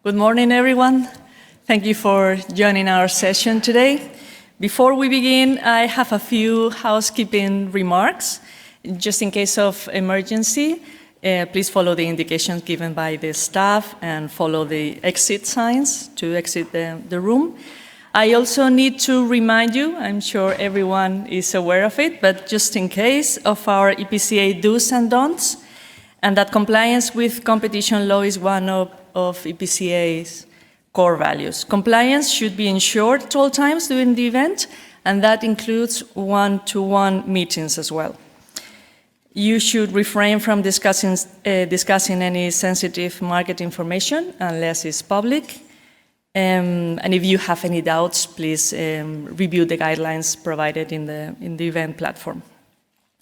Good morning, everyone. Thank you for joining our session today. Before we begin, I have a few housekeeping remarks. Just in case of emergency, please follow the indications given by the staff and follow the exit signs to exit the room. I also need to remind you, I'm sure everyone is aware of it, but just in case, of our EPCA do's and don'ts, and that compliance with competition law is one of EPCA's core values. Compliance should be ensured at all times during the event, and that includes one-to-one meetings as well. You should refrain from discussing any sensitive market information unless it's public. And if you have any doubts, please review the guidelines provided in the event platform.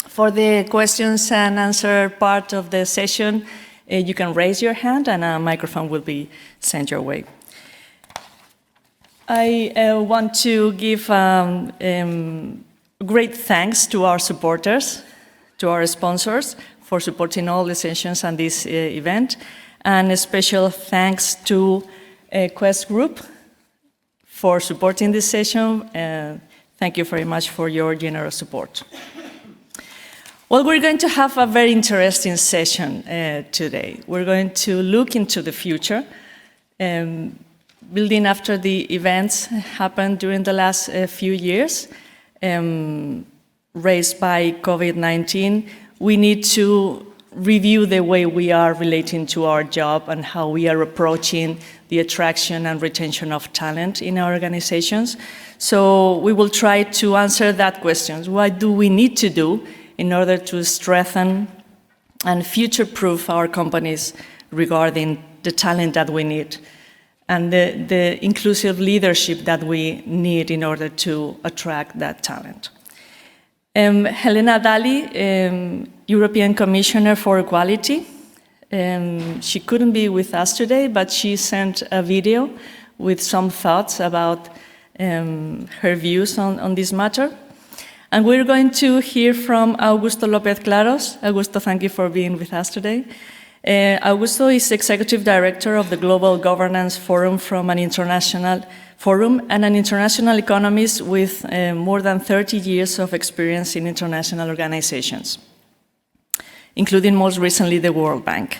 For the questions and answer part of the session, you can raise your hand and a microphone will be sent your way. I want to give great thanks to our supporters, to our sponsors for supporting all the sessions and this event, and a special thanks to Quest Group for supporting this session. Thank you very much for your generous support. Well, we're going to have a very interesting session today. We're going to look into the future, building after the events happened during the last few years, raised by COVID-19. We need to review the way we are relating to our job and how we are approaching the attraction and retention of talent in our organizations. So we will try to answer that question. What do we need to do in order to strengthen and future-proof our companies regarding the talent that we need and the inclusive leadership that we need in order to attract that talent. Helena Dalli, European Commissioner for Equality. She couldn't be with us today, but she sent a video with some thoughts about her views on this matter. And we're going to hear from Augusto López Claros. Augusto, thank you for being with us today. Augusto is Executive Director of the Global Governance Forum from an international forum and an international economist with more than 30 years of experience in international organizations, including most recently the World Bank.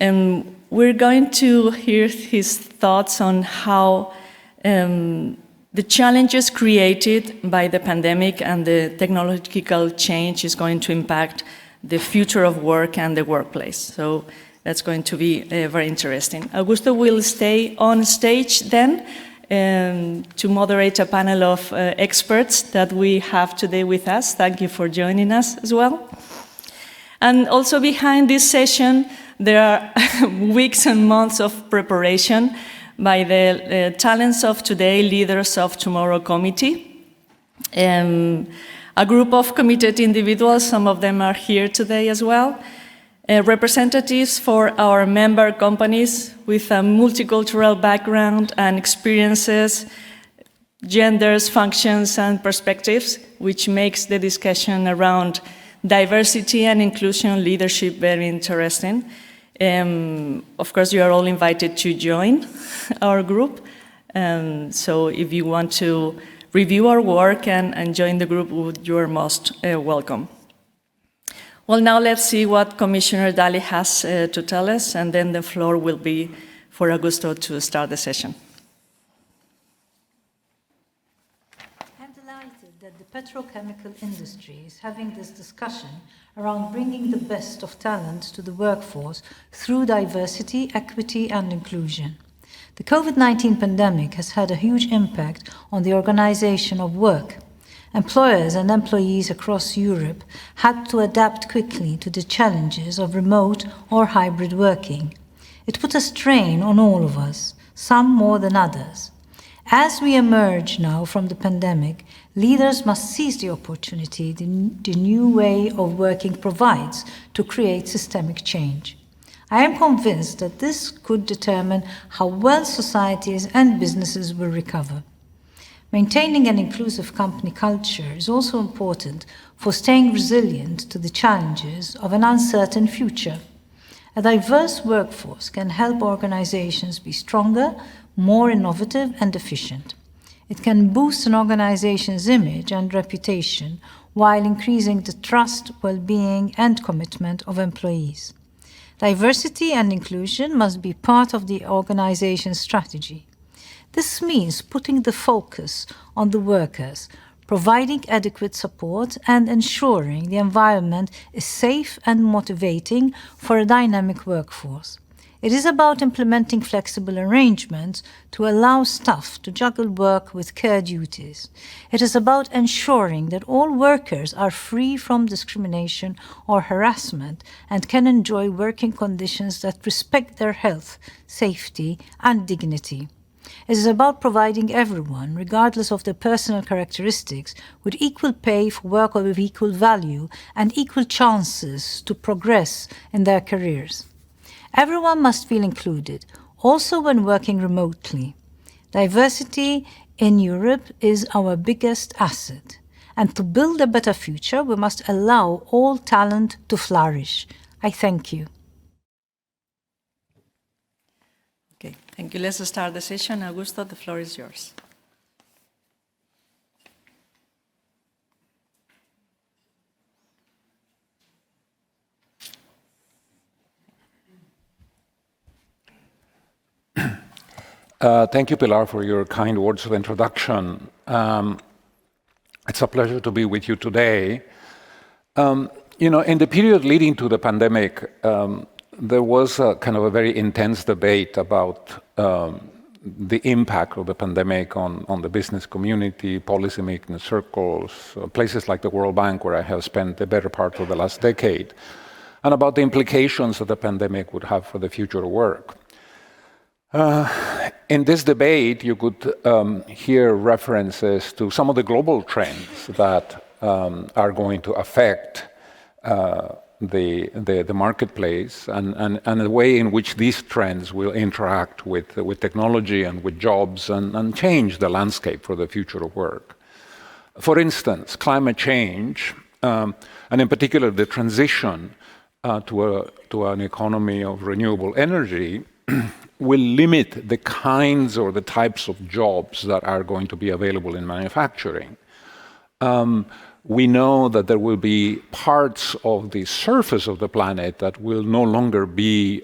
We're going to hear his thoughts on how the challenges created by the pandemic and the technological change is going to impact the future of work and the workplace. So that's going to be very interesting. Augusto will stay on stage then to moderate a panel of experts that we have today with us. Thank you for joining us as well. And also behind this session, there are weeks and months of preparation by the Talents of Today, Leaders of Tomorrow Committee. A group of committed individuals, some of them are here today as well, representatives for our member companies with a multicultural background and experiences, genders, functions, and perspectives, which makes the discussion around diversity and inclusion leadership very interesting. Of course, you are all invited to join our group. So if you want to review our work and join the group, you are most welcome. Well, now let's see what Commissioner Dalli has to tell us, and then the floor will be for Augusto to start the session. I'm delighted that the petrochemical industry is having this discussion around bringing the best of talent to the workforce through diversity, equity, and inclusion. The COVID-19 pandemic has had a huge impact on the organization of work. Employers and employees across Europe had to adapt quickly to the challenges of remote or hybrid working. It put a strain on all of us, some more than others. As we emerge now from the pandemic, leaders must seize the opportunity the new way of working provides to create systemic change. I am convinced that this could determine how well societies and businesses will recover. Maintaining an inclusive company culture is also important for staying resilient to the challenges of an uncertain future. A diverse workforce can help organizations be stronger, more innovative and efficient. It can boost an organization's image and reputation while increasing the trust, well-being and commitment of employees. Diversity and inclusion must be part of the organization's strategy. This means putting the focus on the workers, providing adequate support and ensuring the environment is safe and motivating for a dynamic workforce. It is about implementing flexible arrangements to allow staff to juggle work with care duties. It is about ensuring that all workers are free from discrimination or harassment and can enjoy working conditions that respect their health, safety, and dignity. It is about providing everyone, regardless of their personal characteristics, with equal pay for work of equal value and equal chances to progress in their careers. Everyone must feel included, also when working remotely. Diversity in Europe is our biggest asset. And to build a better future, we must allow all talent to flourish. I thank you. Okay, thank you. Let's start the session. Augusto, the floor is yours. Thank you, Pilar, for your kind words of introduction. It's a pleasure to be with you today. In the period leading to the pandemic, there was a kind of a very intense debate about the impact of the pandemic on the business community, policy-making circles, places like the World Bank, where I have spent the better part of the last decade, and about the implications that the pandemic would have for the future of work. In this debate, you could hear references to some of the global trends that are going to affect the marketplace and the way in which these trends will interact with technology and with jobs and change the landscape for the future of work. For instance, climate change, and in particular the transition to an economy of renewable energy, will limit the kinds or the types of jobs that are going to be available in manufacturing. We know that there will be parts of the surface of the planet that will no longer be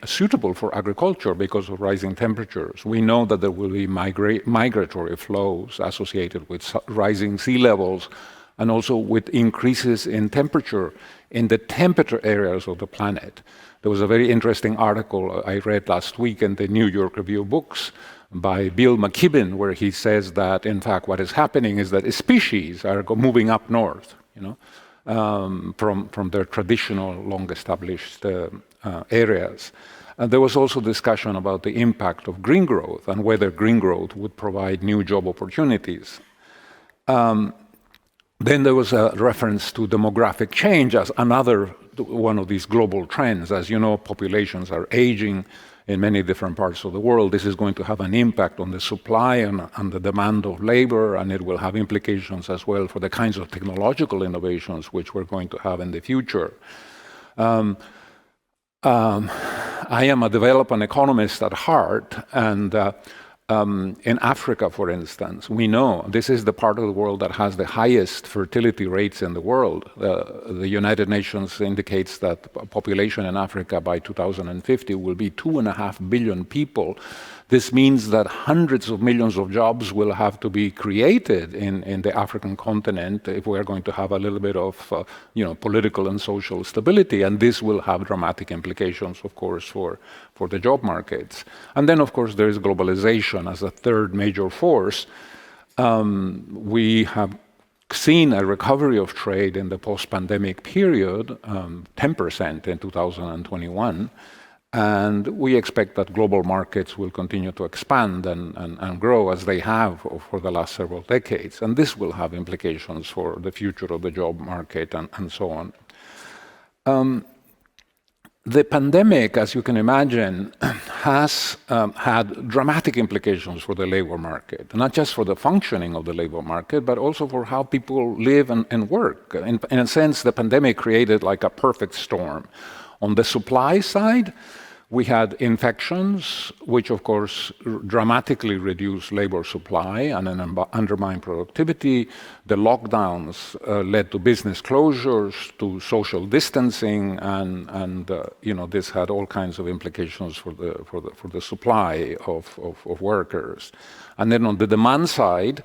suitable for agriculture because of rising temperatures. We know that there will be migratory flows associated with rising sea levels and also with increases in temperature in the temperature areas of the planet. There was a very interesting article I read last week in the New York Review of Books by Bill McKibben, where he says that, in fact, what is happening is that species are moving up north, from their traditional, long-established areas. And there was also discussion about the impact of green growth and whether green growth would provide new job opportunities. Then there was a reference to demographic change as another one of these global trends. As you know, populations are aging in many different parts of the world. This is going to have an impact on the supply and the demand of labor, and it will have implications as well for the kinds of technological innovations which we're going to have in the future. I am a development economist at heart, and in Africa, for instance, we know this is the part of the world that has the highest fertility rates in the world. The United Nations indicates that population in Africa by 2050 will be 2.5 billion people. This means that hundreds of millions of jobs will have to be created in the African continent if we're going to have a little bit of political and social stability, and this will have dramatic implications, of course, for the job markets. And then, of course, there is globalization as a third major force. We have seen a recovery of trade in the post-pandemic period, 10% in 2021. And we expect that global markets will continue to expand and grow as they have for the last several decades. And this will have implications for the future of the job market and so on. The pandemic, as you can imagine, has had dramatic implications for the labor market, not just for the functioning of the labor market, but also for how people live and work. In a sense, the pandemic created like a perfect storm On the supply side, we had infections, which of course dramatically reduced labor supply and undermined productivity. The lockdowns led to business closures, to social distancing, and this had all kinds of implications for the supply of workers. And then on the demand side,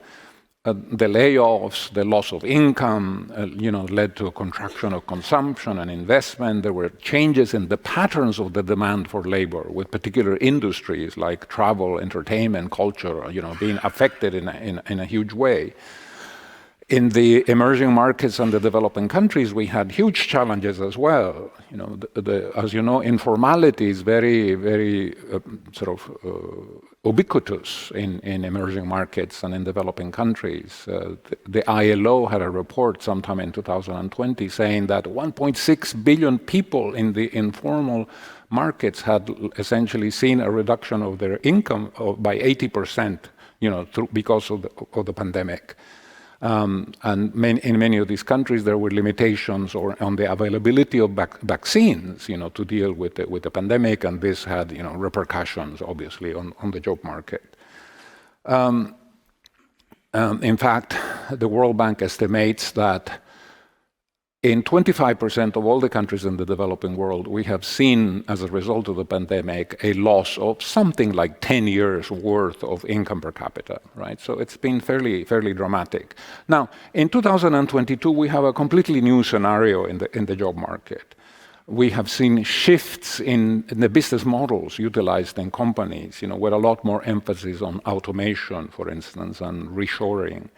the layoffs, the loss of income, led to a contraction of consumption and investment. There were changes in the patterns of the demand for labor, with particular industries like travel, entertainment, culture, being affected in a huge way. In the emerging markets and the developing countries, we had huge challenges as well. As you know, informality is very, very ubiquitous in emerging markets and in developing countries. The ILO had a report sometime in 2020 saying that 1.6 billion people in the informal markets had essentially seen a reduction of their income by 80%, because of the pandemic. And in many of these countries, there were limitations on the availability of vaccines, to deal with the pandemic, and this had, repercussions, obviously, on the job market. In fact, the World Bank estimates that in 25% of all the countries in the developing world, we have seen, as a result of the pandemic, a loss of something like 10 years' worth of income per capita, right? So it's been fairly dramatic. Now, in 2022, we have a completely new scenario in the job market. We have seen shifts in the business models utilized in companies, with a lot more emphasis on automation, for instance, and reshoring.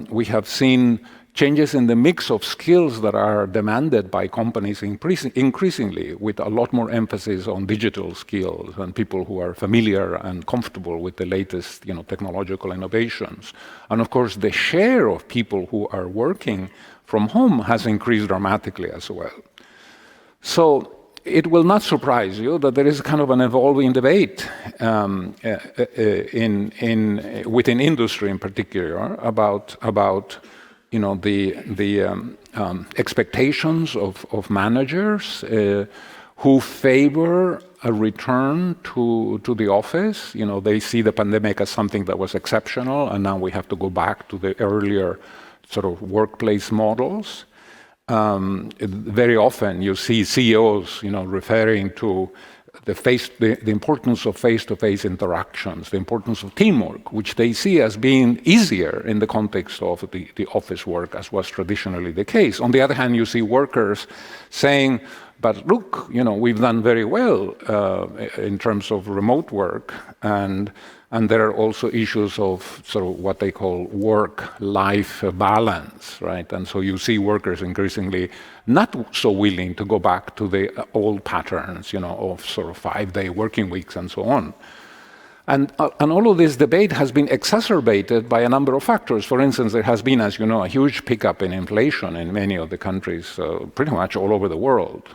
We have seen changes in the mix of skills that are demanded by companies increasingly, with a lot more emphasis on digital skills and people who are familiar and comfortable with the latest, technological innovations. And of course, the share of people who are working from home has increased dramatically as well. So it will not surprise you that there is kind of an evolving debate within industry in particular about the expectations of managers who favor a return to the office. They see the pandemic as something that was exceptional, and now we have to go back to the earlier sort of workplace models. Very often you see CEOs, referring to the importance of face-to-face interactions, the importance of teamwork, which they see as being easier in the context of the office work, as was traditionally the case. On the other hand, you see workers saying, but look, we've done very well in terms of remote work, and there are also issues of sort of what they call work-life balance, right? And so you see workers increasingly not so willing to go back to the old patterns, of sort of 5-day working weeks and so on. And all of this debate has been exacerbated by a number of factors. For instance, there has been, as you know, a huge pickup in inflation in many of the countries, pretty much all over the world,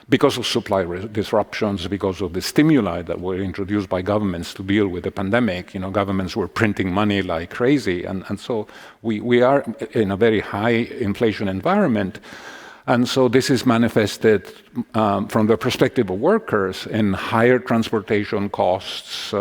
because of supply disruptions, because of the stimuli that were introduced by governments to deal with the pandemic. Governments were printing money like crazy, and so we are in a very high inflation environment. And so this is manifested from the perspective of workers in higher transportation costs.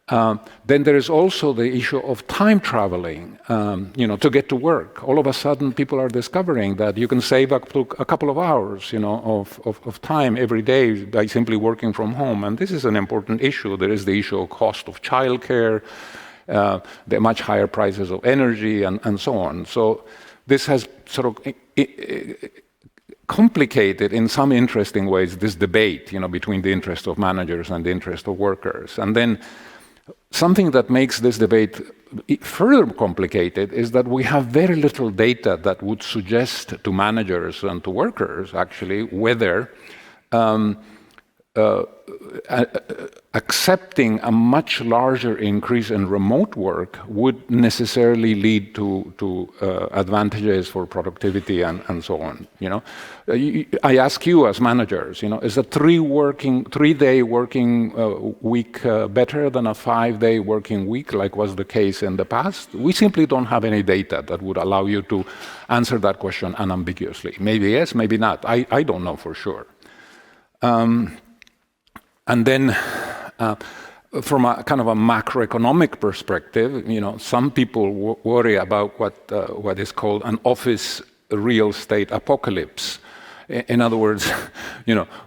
Then there is also the issue of time traveling, to get to work. All of a sudden, people are discovering that you can save up to a couple of hours, of time every day by simply working from home. And this is an important issue. There is the issue of cost of childcare, the much higher prices of energy, and so on. So this has sort of complicated in some interesting ways this debate, between the interest of managers and the interest of workers. And then something that makes this debate further complicated is that we have very little data that would suggest to managers and to workers, actually, whether accepting a much larger increase in remote work would necessarily lead to advantages for productivity and so on. I ask you as managers, is a 3-day working week better than a 5-day working week, like was the case in the past? We simply don't have any data that would allow you to answer that question unambiguously. Maybe yes, maybe not. I don't know for sure. And then, from a kind of a macroeconomic perspective, some people worry about what is called an office real estate apocalypse. In other words,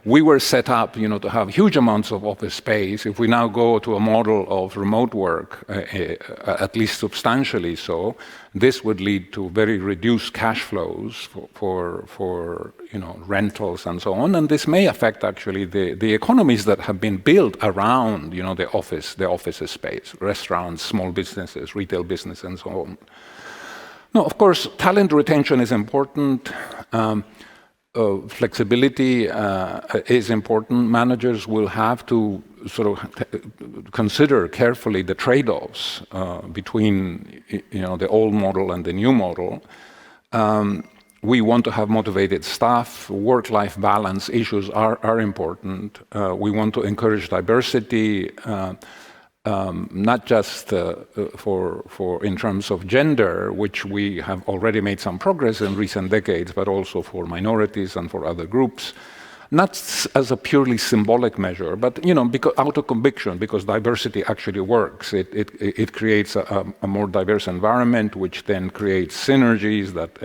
we were set up, to have huge amounts of office space. If we now go to a model of remote work, at least substantially so, this would lead to very reduced cash flows for rentals and so on. And this may affect actually the economies that have been built around, the office space, restaurants, small businesses, retail business, and so on. Now, of course, talent retention is important. Flexibility is important. Managers will have to sort of consider carefully the trade-offs between the old model and the new model. We want to have motivated staff. Work-life balance issues are important. We want to encourage diversity. Not just for in terms of gender, which we have already made some progress in recent decades, but also for minorities and for other groups. Not as a purely symbolic measure, but because out of conviction, because diversity actually works. It creates a more diverse environment, which then creates synergies that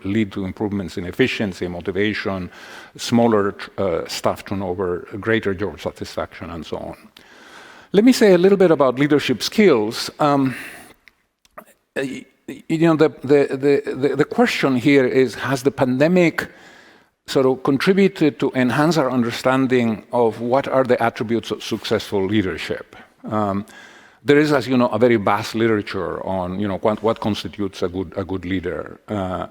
lead to improvements in efficiency, motivation, smaller staff turnover, greater job satisfaction, and so on. Let me say a little bit about leadership skills. The question here is, has the pandemic sort of contributed to enhance our understanding of what are the attributes of successful leadership? There is, as you know, a very vast literature on what constitutes a good leader, I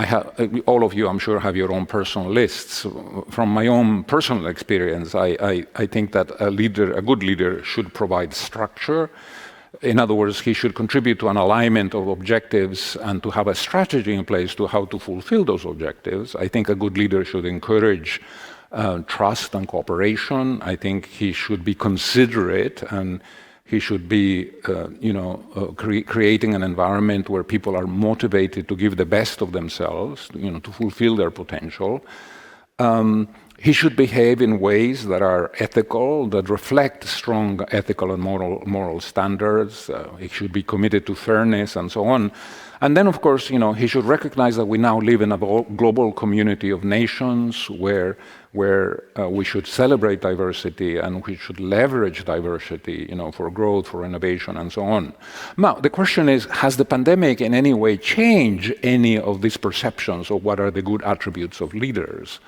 have all of you, I'm sure, have your own personal lists. From my own personal experience, I think that a good leader should provide structure. In other words, he should contribute to an alignment of objectives and to have a strategy in place to how to fulfill those objectives. I think a good leader should encourage trust and cooperation. I think he should be considerate, and he should be, creating an environment where people are motivated to give the best of themselves, to fulfill their potential. He should behave in ways that are ethical, that reflect strong ethical and moral standards. He should be committed to fairness and so on. And then, of course, he should recognize that we now live in a global community of nations where we should celebrate diversity and we should leverage diversity, for growth, for innovation, and so on. Now, the question is, has the pandemic in any way changed any of these perceptions of what are the good attributes of leaders?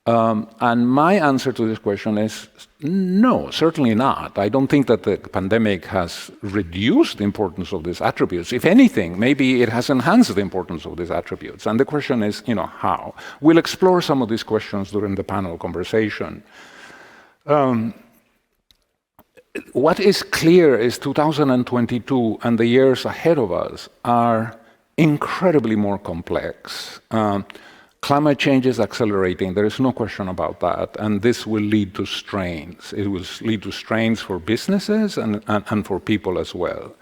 And my answer to this question is no, certainly not. I don't think that the pandemic has reduced the importance of these attributes. If anything, maybe it has enhanced the importance of these attributes. And the question is, how? We'll explore some of these questions during the panel conversation. What is clear is 2022 and the years ahead of us are incredibly more complex. Climate change is accelerating, there is no question about that, and this will lead to strains. It will lead to strains for businesses and for people as well.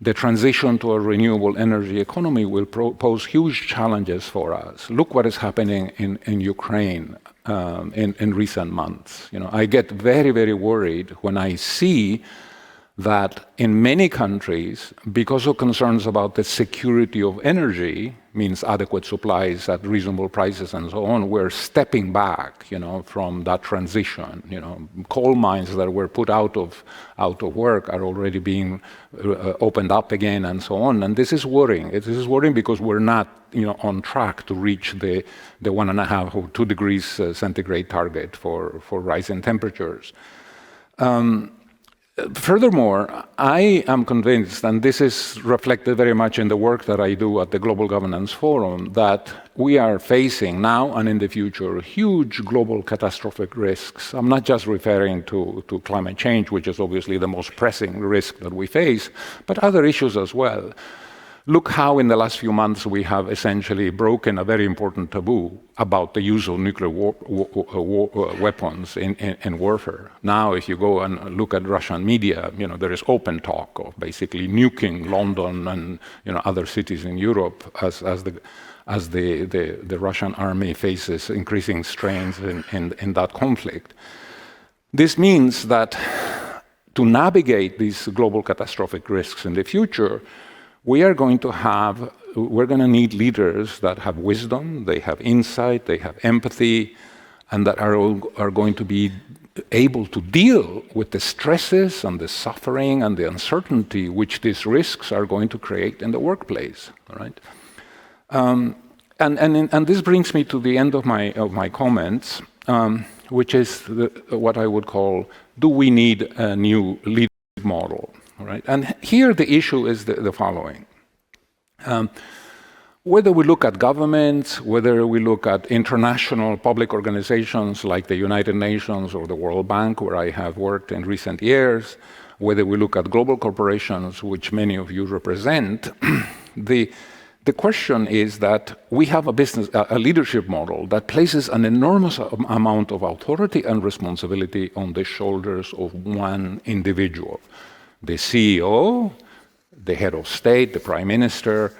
The transition to a renewable energy economy will pose huge challenges for us. Look what is happening in Ukraine in recent months. I get very, very worried when I see that in many countries, because of concerns about the security of energy, means adequate supplies at reasonable prices and so on, we're stepping back, from that transition. Coal mines that were put out of work are already being opened up again and so on. And this is worrying. This is worrying because we're not, on track to reach the 1.5 or 2 degrees centigrade target for rising temperatures. Furthermore, I am convinced, and this is reflected very much in the work that I do at the Global Governance Forum, that we are facing now and in the future huge global catastrophic risks. I'm not just referring to climate change, which is obviously the most pressing risk that we face, but other issues as well. Look how in the last few months we have essentially broken a very important taboo about the use of nuclear weapons in warfare. Now, if you go and look at Russian media, there is open talk of basically nuking London and other cities in Europe as the Russian army faces increasing strains in that conflict. This means that to navigate these global catastrophic risks in the future, we're going to need leaders that have wisdom, they have insight, they have empathy, and that are going to be able to deal with the stresses and the suffering and the uncertainty which these risks are going to create in the workplace. All right? And this brings me to the end of my comments, which is what I would call: do we need a new leadership model? Right? And here the issue is the following. Whether we look at governments, whether we look at international public organizations like the United Nations or the World Bank, where I have worked in recent years, whether we look at global corporations, which many of you represent, the question is that we have a leadership model that places an enormous amount of authority and responsibility on the shoulders of one individual. The CEO, the head of state, the prime minister,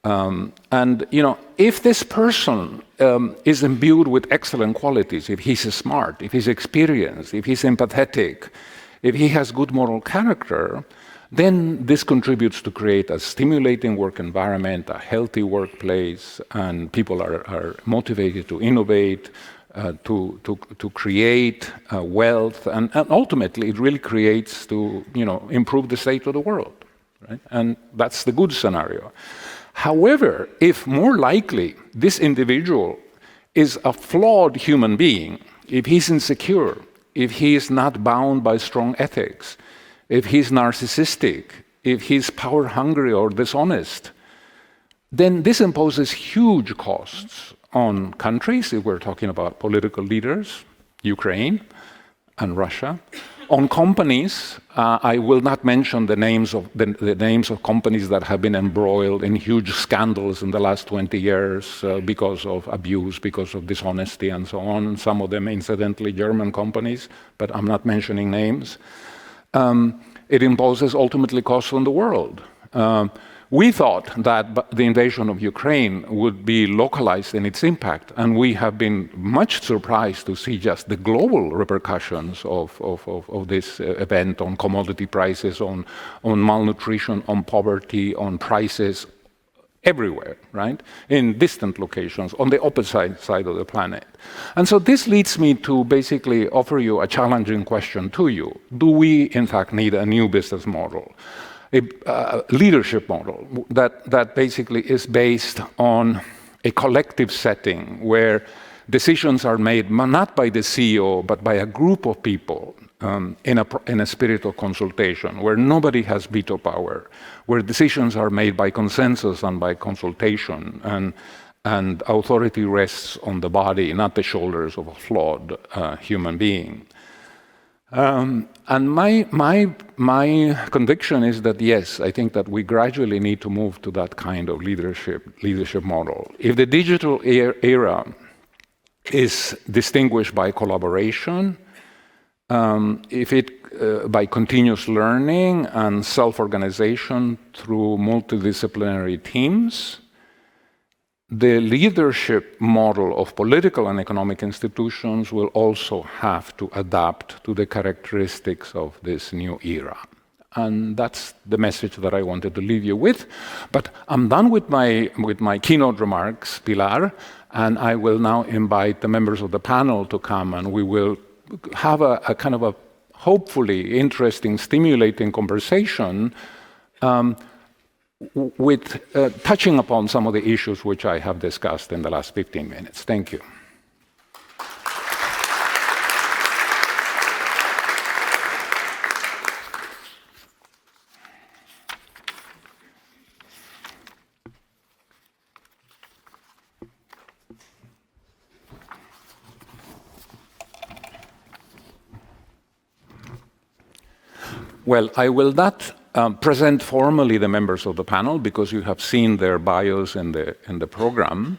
and if this person is imbued with excellent qualities, if he's smart, if he's experienced, if he's empathetic, if he has good moral character, then this contributes to create a stimulating work environment, a healthy workplace, and people are motivated to innovate, to create wealth, and ultimately it really creates to improve the state of the world, right? And that's the good scenario. However, if more likely this individual is a flawed human being, if he's insecure, if he is not bound by strong ethics, if he's narcissistic, if he's power hungry or dishonest, then this imposes huge costs on countries, if we're talking about political leaders, Ukraine and Russia, on companies. I will not mention the names of companies that have been embroiled in huge scandals in the last 20 years because of abuse, because of dishonesty, and so on. Some of them, incidentally, German companies, but I'm not mentioning names. It imposes ultimately costs on the world. We thought that the invasion of Ukraine would be localized in its impact, and we have been much surprised to see just the global repercussions of this event on commodity prices, on malnutrition, on poverty, on prices everywhere, right? In distant locations, on the opposite side of the planet. And so this leads me to basically offer you a challenging question to you. Do we, in fact, need a new business model? A leadership model that basically is based on a collective setting where decisions are made not by the CEO but by a group of people in a spirit of consultation, where nobody has veto power, where decisions are made by consensus and by consultation, and authority rests on the body, not the shoulders of a flawed human being. And my conviction is that yes, I think that we gradually need to move to that kind of leadership model. If the digital era is distinguished by collaboration, by continuous learning and self-organization through multidisciplinary teams, the leadership model of political and economic institutions will also have to adapt to the characteristics of this new era. And that's the message that I wanted to leave you with. But I'm done with my keynote remarks, Pilar, and I will now invite the members of the panel to come, and we will have a kind of a hopefully interesting, stimulating conversation with touching upon some of the issues which I have discussed in the last 15 minutes. Thank you. Well, I will not present formally the members of the panel because you have seen their bios in the program.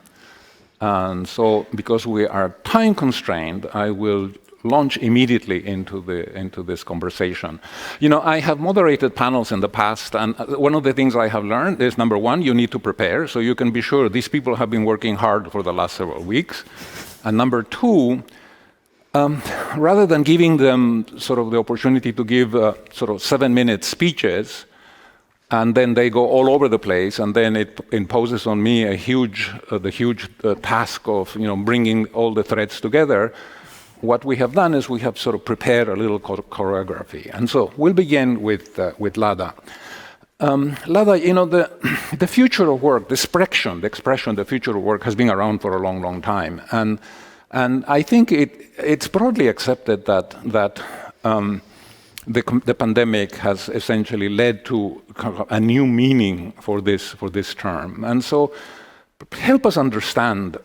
And so, because we are time constrained, I will launch immediately into this conversation. You know, I have moderated panels in the past, and one of the things I have learned is, number one, you need to prepare, so you can be sure these people have been working hard for the last several weeks. And number two, rather than giving them sort of the opportunity to give sort of 7-minute speeches, and then they go all over the place, and then it imposes on me the huge task of bringing all the threads together. What we have done is we have sort of prepared a little choreography, and so we'll begin with Lada. Lada, the future of work, the expression, the future of work has been around for a long, long time, and I think it's broadly accepted that the pandemic has essentially led to a new meaning for this term, and so help us understand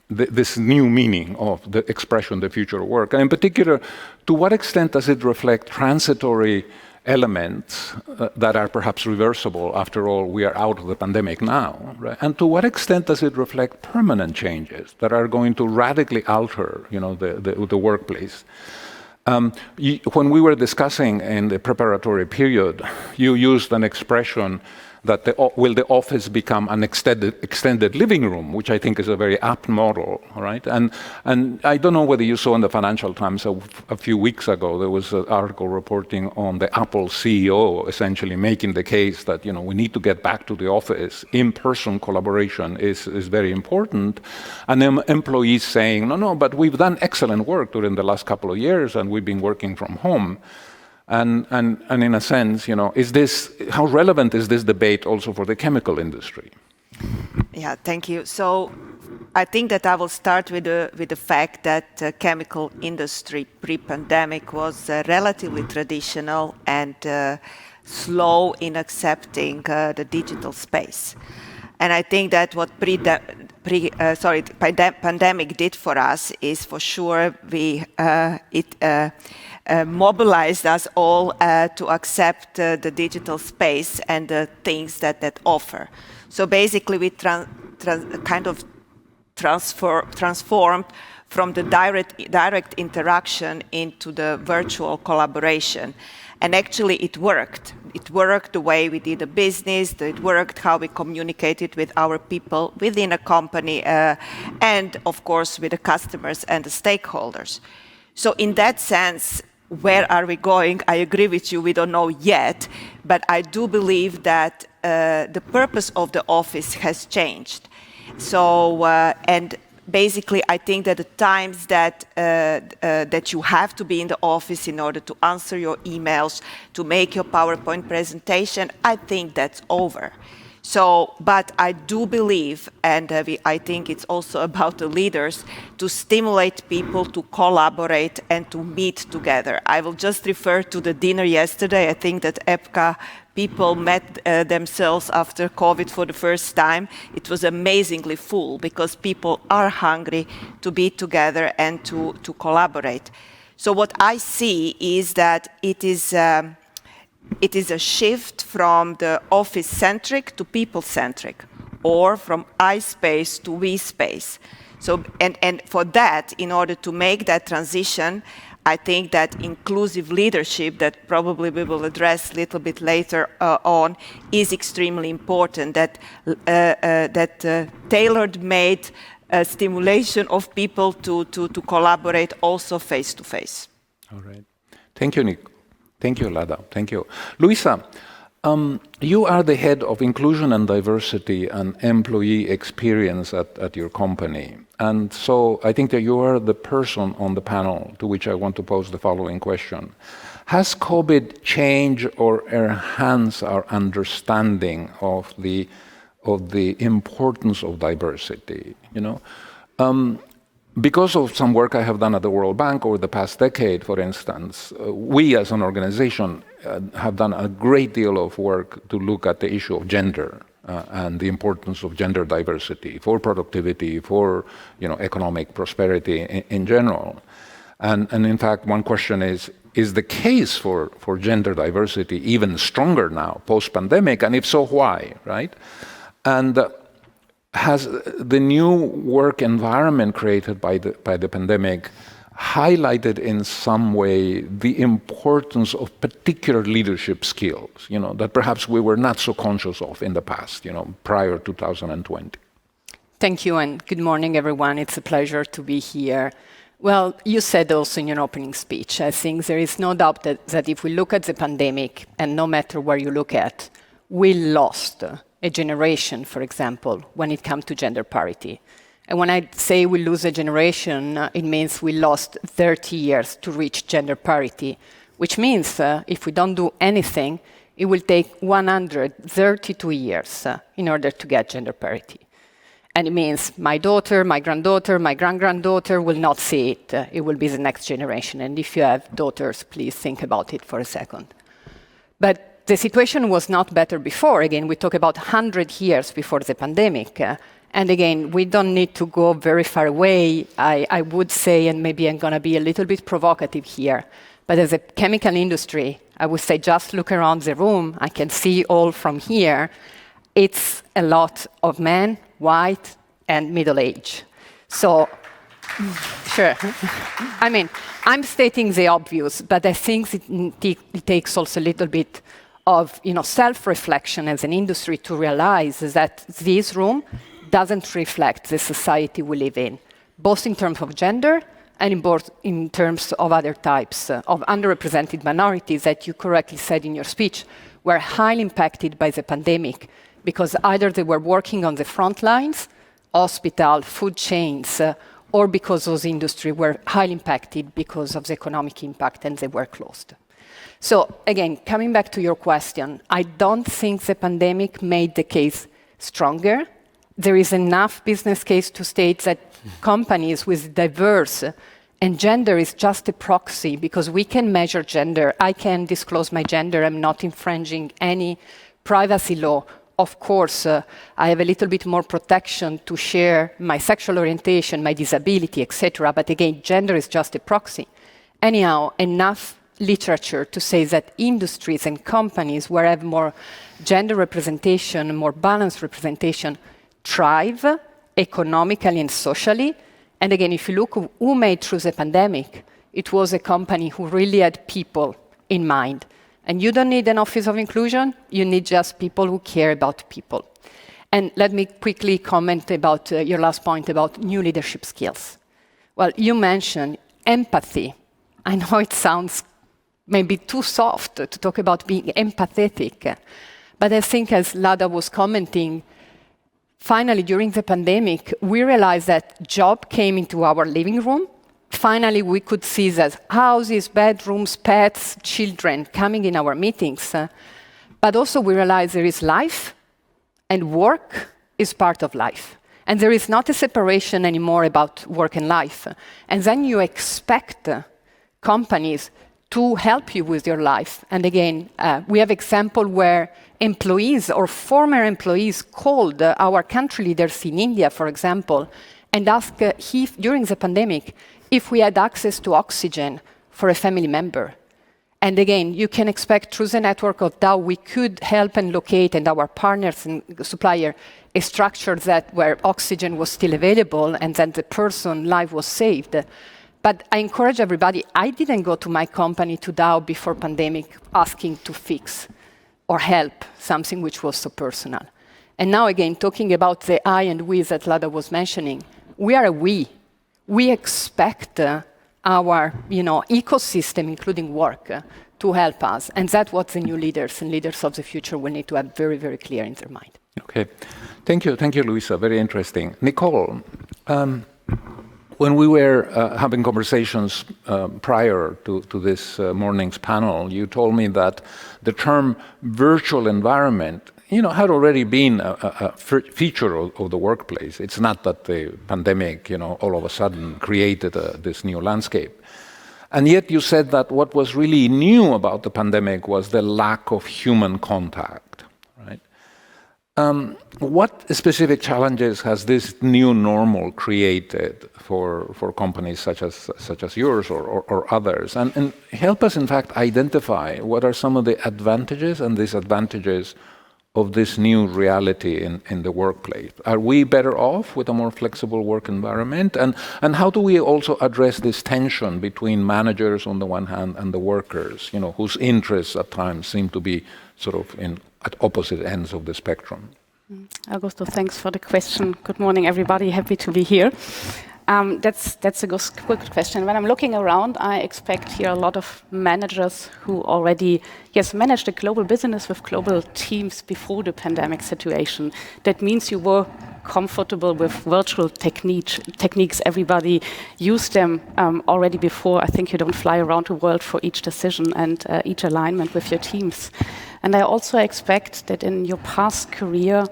this new meaning of the expression, the future of work, and in particular, to what extent does it reflect transitory elements that are perhaps reversible? After all, we are out of the pandemic now, right? And to what extent does it reflect permanent changes that are going to radically alter, the workplace? When we were discussing in the preparatory period, you used an expression that will the office become an extended living room, which I think is a very apt model, right? And I don't know whether you saw in the Financial Times a few weeks ago, there was an article reporting on the Apple CEO essentially making the case that we need to get back to the office. In-person collaboration is very important. And then employees saying, no, but we've done excellent work during the last couple of years and we've been working from home. And in a sense, how relevant is this debate also for the chemical industry? Yeah, thank you. So I think that I will start with the fact that the chemical industry pre-pandemic was relatively traditional and slow in accepting the digital space. And I think that what pandemic did for us is, for sure, it mobilized us all to accept the digital space and the things that offer. So basically, we kind of transformed from the direct interaction into the virtual collaboration. And actually, it worked. It worked the way we did the business. It worked how we communicated with our people within a company, and of course with the customers and the stakeholders. So in that sense, where are we going? I agree with you, we don't know yet, but I do believe that the purpose of the office has changed. So, and basically, I think that the times that you have to be in the office in order to answer your emails, to make your PowerPoint presentation, I think that's over. So, but I do believe, and I think it's also about the leaders, to stimulate people to collaborate and to meet together. I will just refer to the dinner yesterday. I think that EPCA people met themselves after COVID for the first time. It was amazingly full because people are hungry to be together and to collaborate. So what I see is that it is a shift from the office-centric to people-centric, or from I space to we space. So, and for that, in order to make that transition, I think that inclusive leadership, that probably we will address a little bit later on, is extremely important. That tailored-made stimulation of people to collaborate also face-to-face. All right. Thank you, Nick. Thank you, Lada. Thank you. Luisa, you are the head of inclusion and diversity and employee experience at your company. And so I think that you are the person on the panel to which I want to pose the following question. Has COVID changed or enhanced our understanding of the importance of diversity? Because of some work I have done at the World Bank over the past decade, for instance, we as an organization have done a great deal of work to look at the issue of gender and the importance of gender diversity for productivity, for economic prosperity in general. And in fact, one question is the case for gender diversity even stronger now, post-pandemic? And if so, why, right? And has the new work environment created by the pandemic highlighted in some way the importance of particular leadership skills, that perhaps we were not so conscious of in the past, prior to 2020? Thank you, and good morning, everyone. It's a pleasure to be here. Well, you said also in your opening speech, I think there is no doubt that if we look at the pandemic, and no matter where you look at, we lost a generation, for example, when it comes to gender parity. And when I say we lose a generation, it means we lost 30 years to reach gender parity, which means if we don't do anything, it will take 132 years in order to get gender parity. And it means my daughter, my granddaughter, my grand-granddaughter will not see it. It will be the next generation. And if you have daughters, please think about it for a second. But the situation was not better before. Again, we talk about 100 years before the pandemic. And again, we don't need to go very far away. I would say, and maybe I'm going to be a little bit provocative here, but as a chemical industry, I would say just look around the room. I can see all from here. It's a lot of men, white, and middle age. So, sure. I mean, I'm stating the obvious, but I think it takes also a little bit of self-reflection as an industry to realize that this room doesn't reflect the society we live in, both in terms of gender and in terms of other types of underrepresented minorities that you correctly said in your speech were highly impacted by the pandemic because either they were working on the front lines, hospital, food chains, or because those industries were highly impacted because of the economic impact and they were closed. So again, coming back to your question, I don't think the pandemic made the case stronger. There is enough business case to state that companies with diverse, and gender is just a proxy because we can measure gender. I can disclose my gender. I'm not infringing any privacy law. Of course, I have a little bit more protection to share my sexual orientation, my disability, etc. But again, gender is just a proxy. Anyhow, enough literature to say that industries and companies where have more gender representation, more balanced representation, thrive economically and socially. And again, if you look who made through the pandemic, it was a company who really had people in mind. And you don't need an office of inclusion, you need just people who care about people. And let me quickly comment about your last point about new leadership skills. Well, you mentioned empathy. I know it sounds maybe too soft to talk about being empathetic, but I think as Lada was commenting, finally, during the pandemic, we realized that job came into our living room. Finally, we could see that houses, bedrooms, pets, children coming in our meetings. But also we realized there is life, and work is part of life. And there is not a separation anymore about work and life. And then you expect companies to help you with your life. And again, we have example where employees or former employees called our country leaders in India, for example, and asked during the pandemic if we had access to oxygen for a family member. And again, you can expect through the network of Dow, we could help and locate, and our partners and supplier, a structure that where oxygen was still available and then the person's life was saved. But I encourage everybody, I didn't go to my company, to Dow, before pandemic, asking to fix or help something which was so personal. And now again, talking about the I and we that Lada was mentioning, we are a we. We expect our ecosystem, including work, to help us. And that's what the new leaders and leaders of the future will need to have very, very clear in their mind. Okay. Thank you, Luisa. Very interesting. Nicole, when we were having conversations prior to this morning's panel, you told me that the term virtual environment had already been a feature of the workplace. It's not that the pandemic, all of a sudden created this new landscape. And yet you said that what was really new about the pandemic was the lack of human contact, right? What specific challenges has this new normal created for companies such as yours or others? And help us, in fact, identify what are some of the advantages and disadvantages of this new reality in the workplace. Are we better off with a more flexible work environment? And how do we also address this tension between managers on the one hand and the workers, whose interests at times seem to be sort of at opposite ends of the spectrum? Augusto, thanks for the question. Good morning, everybody. Happy to be here. That's a good question. When I'm looking around, I expect here a lot of managers who already, managed a global business with global teams before the pandemic situation. That means you were comfortable with virtual techniques. Everybody used them already before. I think you don't fly around the world for each decision and each alignment with your teams. And I also expect that in your past career,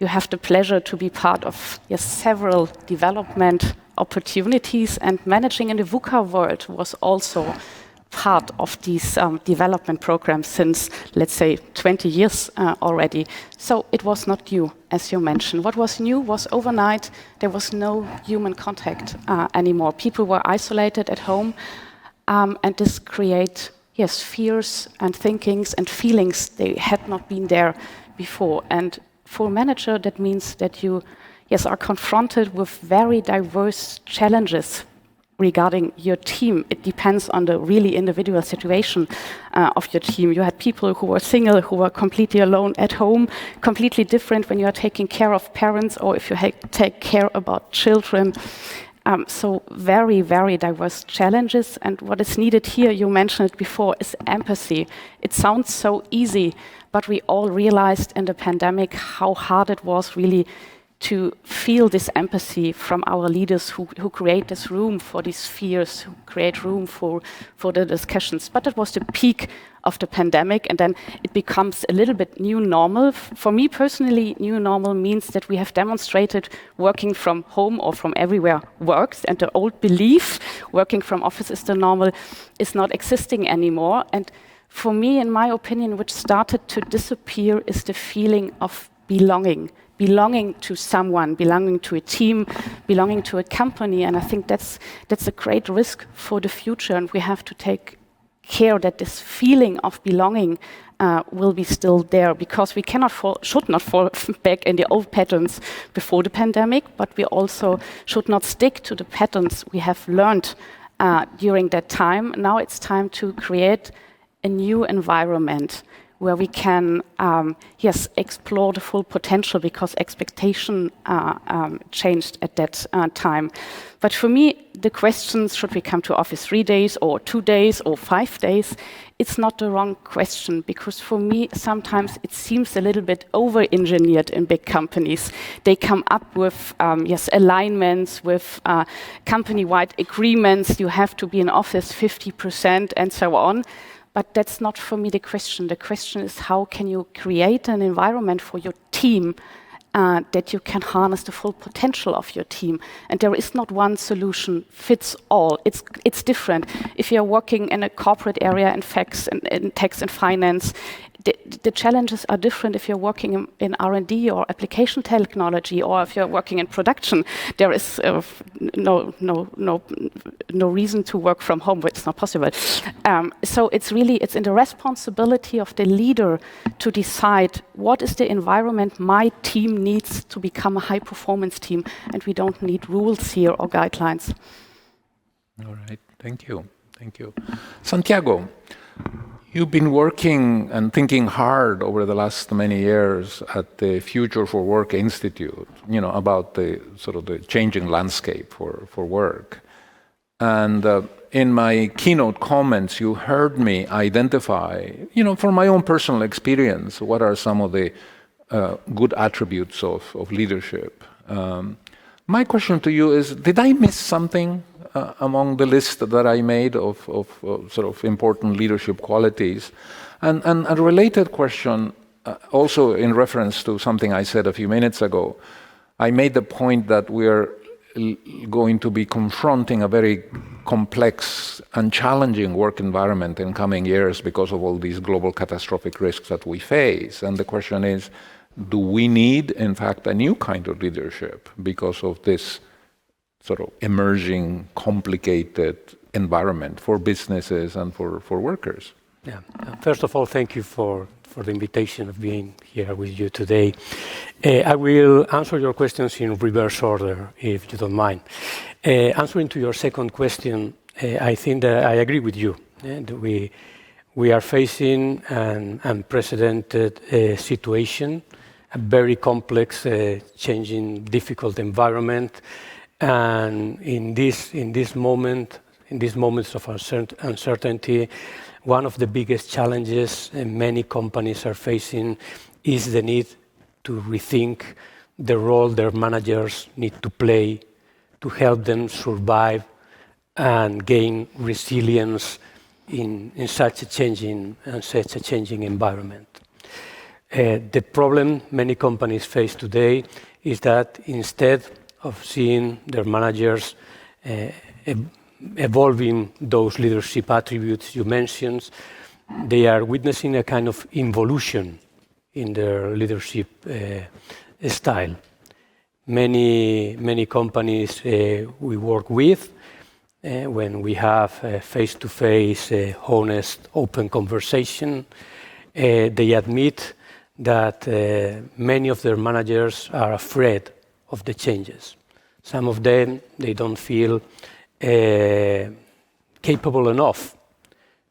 you have the pleasure to be part of several development opportunities, and managing in the VUCA world was also part of these development programs since, let's say, 20 years already. So it was not new, as you mentioned. What was new was overnight, there was no human contact anymore. People were isolated at home, and this create fears and thinkings and feelings they had not been there before. And for a manager, that means that you are confronted with very diverse challenges regarding your team. It depends on the really individual situation of your team. You had people who were single, who were completely alone at home, completely different when you are taking care of parents or if you take care about children. So very, very diverse challenges. And what is needed here, you mentioned it before, is empathy. It sounds so easy, but we all realized in the pandemic how hard it was really to feel this empathy from our leaders who create this room for these fears, who create room for the discussions. But it was the peak of the pandemic, and then it becomes a little bit new normal. For me personally, new normal means that we have demonstrated working from home or from everywhere works, and the old belief working from office is the normal is not existing anymore. And for me, in my opinion, which started to disappear is the feeling of belonging to someone, belonging to a team, belonging to a company. And I think that's a great risk for the future, and we have to take care that this feeling of belonging will be still there, because we should not fall back in the old patterns before the pandemic, but we also should not stick to the patterns we have learned during that time. Now it's time to create a new environment where we can, explore the full potential, because expectation changed at that time. But for me, the questions, should we come to office 3 days or 2 days or 5 days, it's not the wrong question, because for me, sometimes it seems a little bit over-engineered in big companies. They come up with, alignments, with company-wide agreements, you have to be in office 50% and so on. But that's not for me the question. The question is, how can you create an environment for your team that you can harness the full potential of your team? And there is not one solution fits all. It's different. If you're working in a corporate area in tax and finance, the challenges are different if you're working in R&D or application technology, or if you're working in production. There is no reason to work from home, but it's not possible. So it's in the responsibility of the leader to decide what is the environment my team needs to become a high-performance team, and we don't need rules here or guidelines. All right, thank you. Santiago, you've been working and thinking hard over the last many years at the Future for Work Institute, about the sort of the changing landscape for work. And in my keynote comments, you heard me identify, from my own personal experience, what are some of the good attributes of leadership. My question to you is, did I miss something among the list that I made of sort of important leadership qualities? And a related question, also in reference to something I said a few minutes ago, I made the point that we're going to be confronting a very complex and challenging work environment in coming years because of all these global catastrophic risks that we face. And the question is, Do we need, in fact, a new kind of leadership because of this sort of emerging, complicated environment for businesses and for workers? Yeah. First of all, thank you for the invitation of being here with you today. I will answer your questions in reverse order, if you don't mind. Answering to your second question, I think that I agree with you. We are facing an unprecedented situation, a very complex, changing, difficult environment, and in this moments of uncertainty, one of the biggest challenges many companies are facing is the need to rethink the role their managers need to play to help them survive and gain resilience in such a changing environment. The problem many companies face today is that instead of seeing their managers evolving those leadership attributes you mentioned, they are witnessing a kind of involution in their leadership style. Many companies we work with, when we have face-to-face, honest, open conversation, they admit that many of their managers are afraid of the changes. Some of them, they don't feel capable enough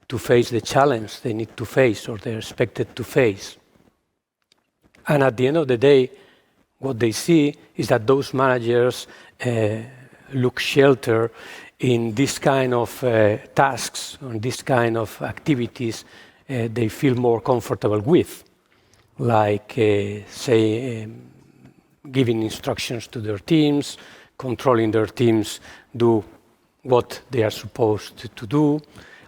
to face the challenge they need to face or they're expected to face. And at the end of the day, what they see is that those managers look shelter in this kind of tasks, on this kind of activities they feel more comfortable with, like, giving instructions to their teams, controlling their teams, do what they are supposed to do,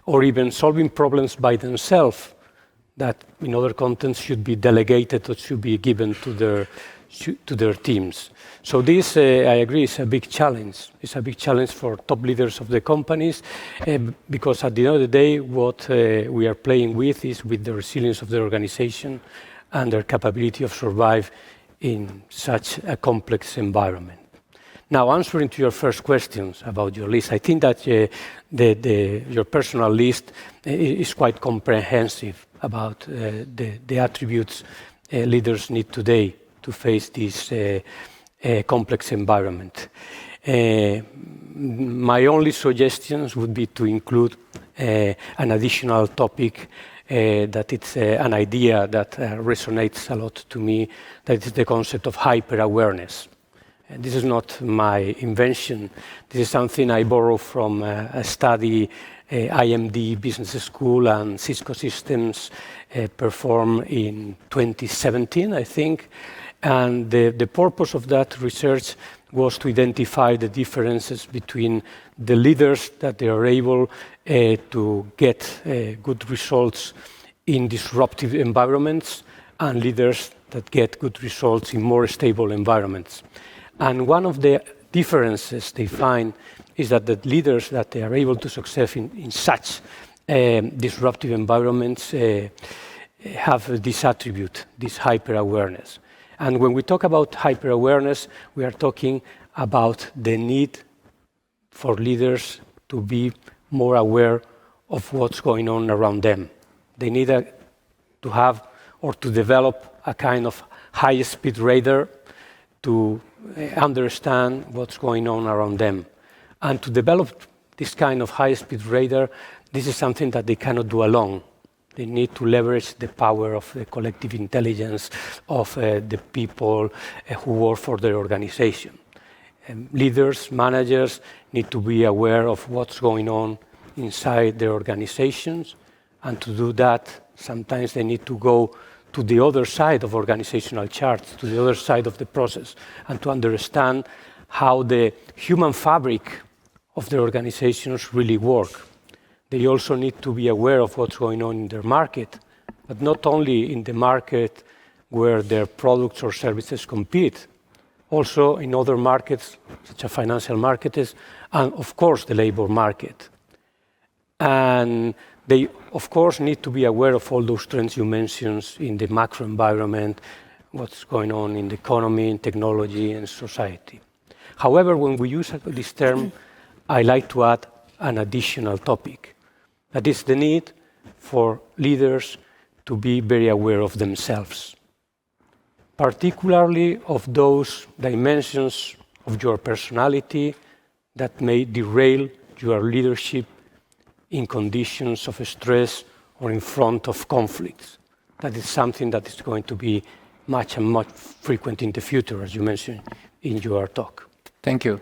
or even solving problems by themselves that in other contexts should be delegated or should be given to their teams. So this, I agree, is a big challenge. It's a big challenge for top leaders of the companies because at the end of the day, what we are playing with is with the resilience of the organization and their capability of survive in such a complex environment. Now, answering to your first questions about your list, I think that your personal list is quite comprehensive about the attributes leaders need today to face this complex environment. My only suggestions would be to include an additional topic that it's an idea that resonates a lot to me, that is the concept of hyper-awareness. This is not my invention. This is something I borrow from a study IMD Business School and Cisco Systems performed in 2017, I think. And the purpose of that research was to identify the differences between the leaders that they are able to get good results in disruptive environments and leaders that get good results in more stable environments. And one of the differences they find is that the leaders that they are able to succeed in such disruptive environments have this attribute, this hyper-awareness. And when we talk about hyper-awareness, we are talking about the need for leaders to be more aware of what's going on around them. They need to have or to develop a kind of high-speed radar to understand what's going on around them. And to develop this kind of high-speed radar, this is something that they cannot do alone. They need to leverage the power of the collective intelligence of the people who work for their organization. Leaders, managers need to be aware of what's going on inside their organizations, and to do that, sometimes they need to go to the other side of organizational charts, to the other side of the process, and to understand how the human fabric of their organizations really work. They also need to be aware of what's going on in their market, but not only in the market where their products or services compete, also in other markets, such as financial markets, and of course the labor market. And they, of course, need to be aware of all those trends you mentioned in the macro environment, what's going on in the economy, in technology, and society. However, when we use this term, I like to add an additional topic. That is the need for leaders to be very aware of themselves, particularly of those dimensions of your personality that may derail your leadership in conditions of stress or in front of conflicts. That is something that is going to be much and much frequent in the future, as you mentioned in your talk. Thank you,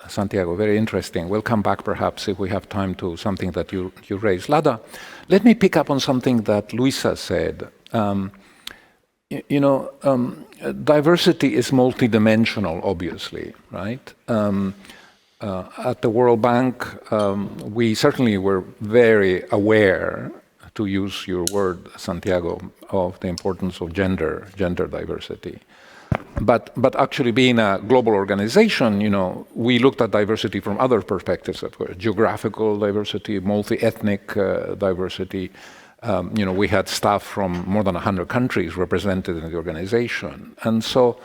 Santiago. Very interesting. We'll come back perhaps if we have time to something that you raised. Lada, let me pick up on something that Luisa said. Diversity is multidimensional, obviously, right? At the World Bank, we certainly were very aware, to use your word, Santiago, of the importance of gender diversity. But actually being a global organization, we looked at diversity from other perspectives, of course, geographical diversity, multi-ethnic diversity. We had staff from more than 100 countries represented in the organization. And so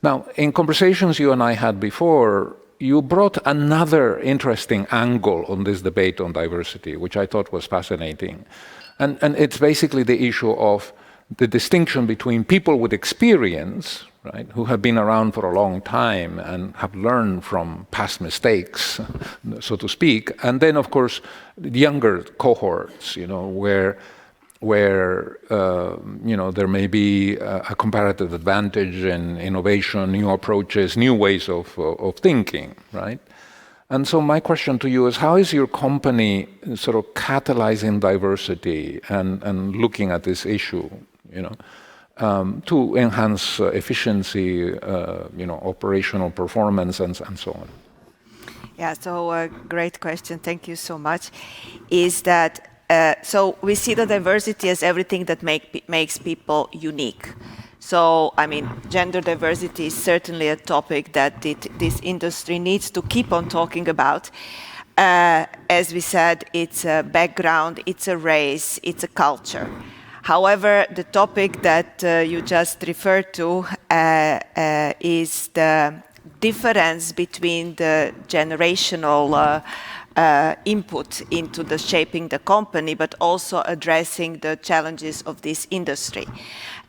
now, in conversations you and I had before, you brought another interesting angle on this debate on diversity, which I thought was fascinating. And it's basically the issue of the distinction between people with experience, right, who have been around for a long time and have learned from past mistakes, so to speak, and then, of course, the younger cohorts, where there may be a comparative advantage in innovation, new approaches, new ways of thinking, right? And so my question to you is, how is your company sort of catalyzing diversity and looking at this issue, to enhance efficiency, operational performance, and so on? Yeah, so a great question. Thank you so much. Is that so we see the diversity as everything that makes people unique. So, gender diversity is certainly a topic that this industry needs to keep on talking about. As we said, it's a background, it's a race, it's a culture. However, the topic that you just referred to is the difference between the generational input into the shaping the company, but also addressing the challenges of this industry.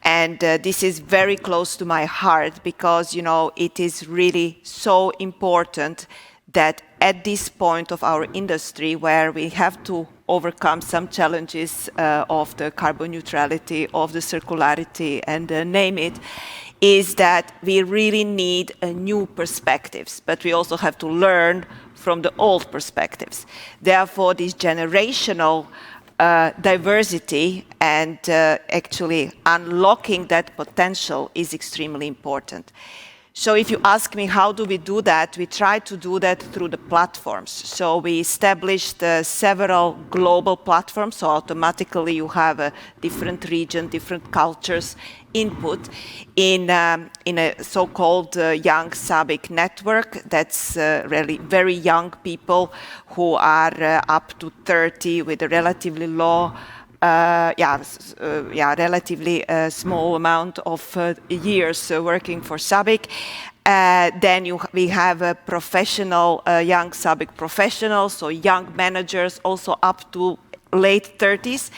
And this is very close to my heart because, it is really so important that at this point of our industry where we have to overcome some challenges of the carbon neutrality, of the circularity, and name it, is that we really need new perspectives, but we also have to learn from the old perspectives. Therefore, this generational diversity and actually unlocking that potential is extremely important. So if you ask me how do we do that, we try to do that through the platforms. So we established several global platforms, so automatically you have a different region, different cultures input in a so-called young SABIC network. That's really very young people who are up to 30 with a relatively low relatively small amount of years working for SABIC. Then we have a professional, young SABIC professionals, so young managers also up to late 30s,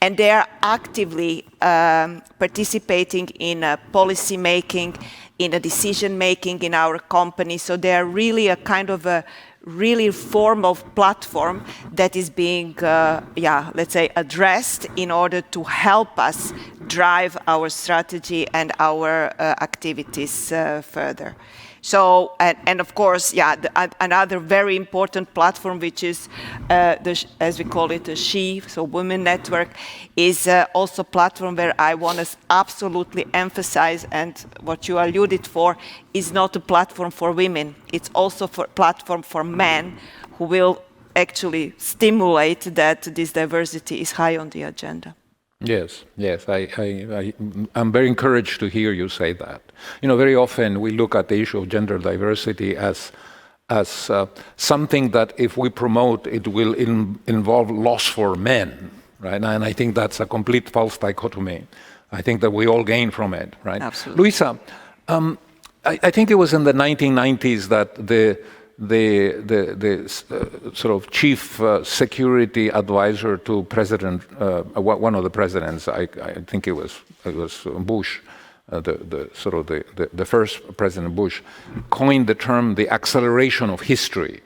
and they are actively participating in policy making, in a decision making in our company. So they are really a kind of a really formal platform that is being, let's say, addressed in order to help us drive our strategy and our activities further. So, and of course, another very important platform, which is, as we call it, the SHE, so Women Network, is also a platform where I want to absolutely emphasize, and what you alluded for, is not a platform for women. It's also a platform for men who will actually stimulate that this diversity is high on the agenda. Yes, I'm very encouraged to hear you say that. Very often we look at the issue of gender diversity as something that if we promote, it will involve loss for men, right? And I think that's a complete false dichotomy. I think that we all gain from it, right? Absolutely. Luisa, I think it was in the 1990s that the sort of chief security advisor to one of the presidents, I think it was Bush, the first President Bush, coined the term the acceleration of history.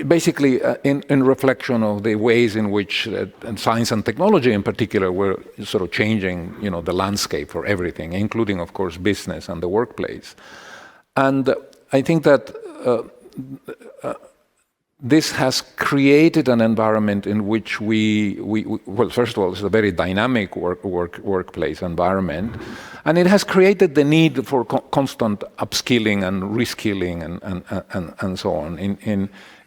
Basically, in reflection of the ways in which science and technology, in particular, were sort of changing, the landscape for everything, including, of course, business and the workplace. And I think that this has created an environment in which well, first of all, it's a very dynamic workplace environment, and it has created the need for constant upskilling and reskilling and so on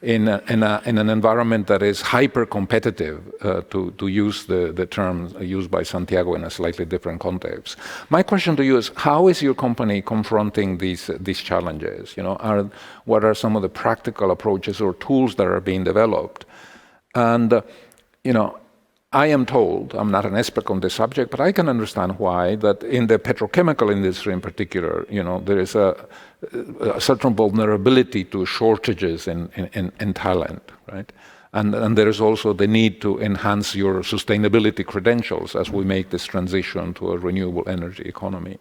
in an environment that is hyper competitive, to use the term used by Santiago in a slightly different context. My question to you is, how is your company confronting these challenges? What are some of the practical approaches or tools that are being developed? And I am told, I'm not an expert on this subject, but I can understand why that in the petrochemical industry in particular, there is a certain vulnerability to shortages in talent, right? And there is also the need to enhance your sustainability credentials as we make this transition to a renewable energy economy.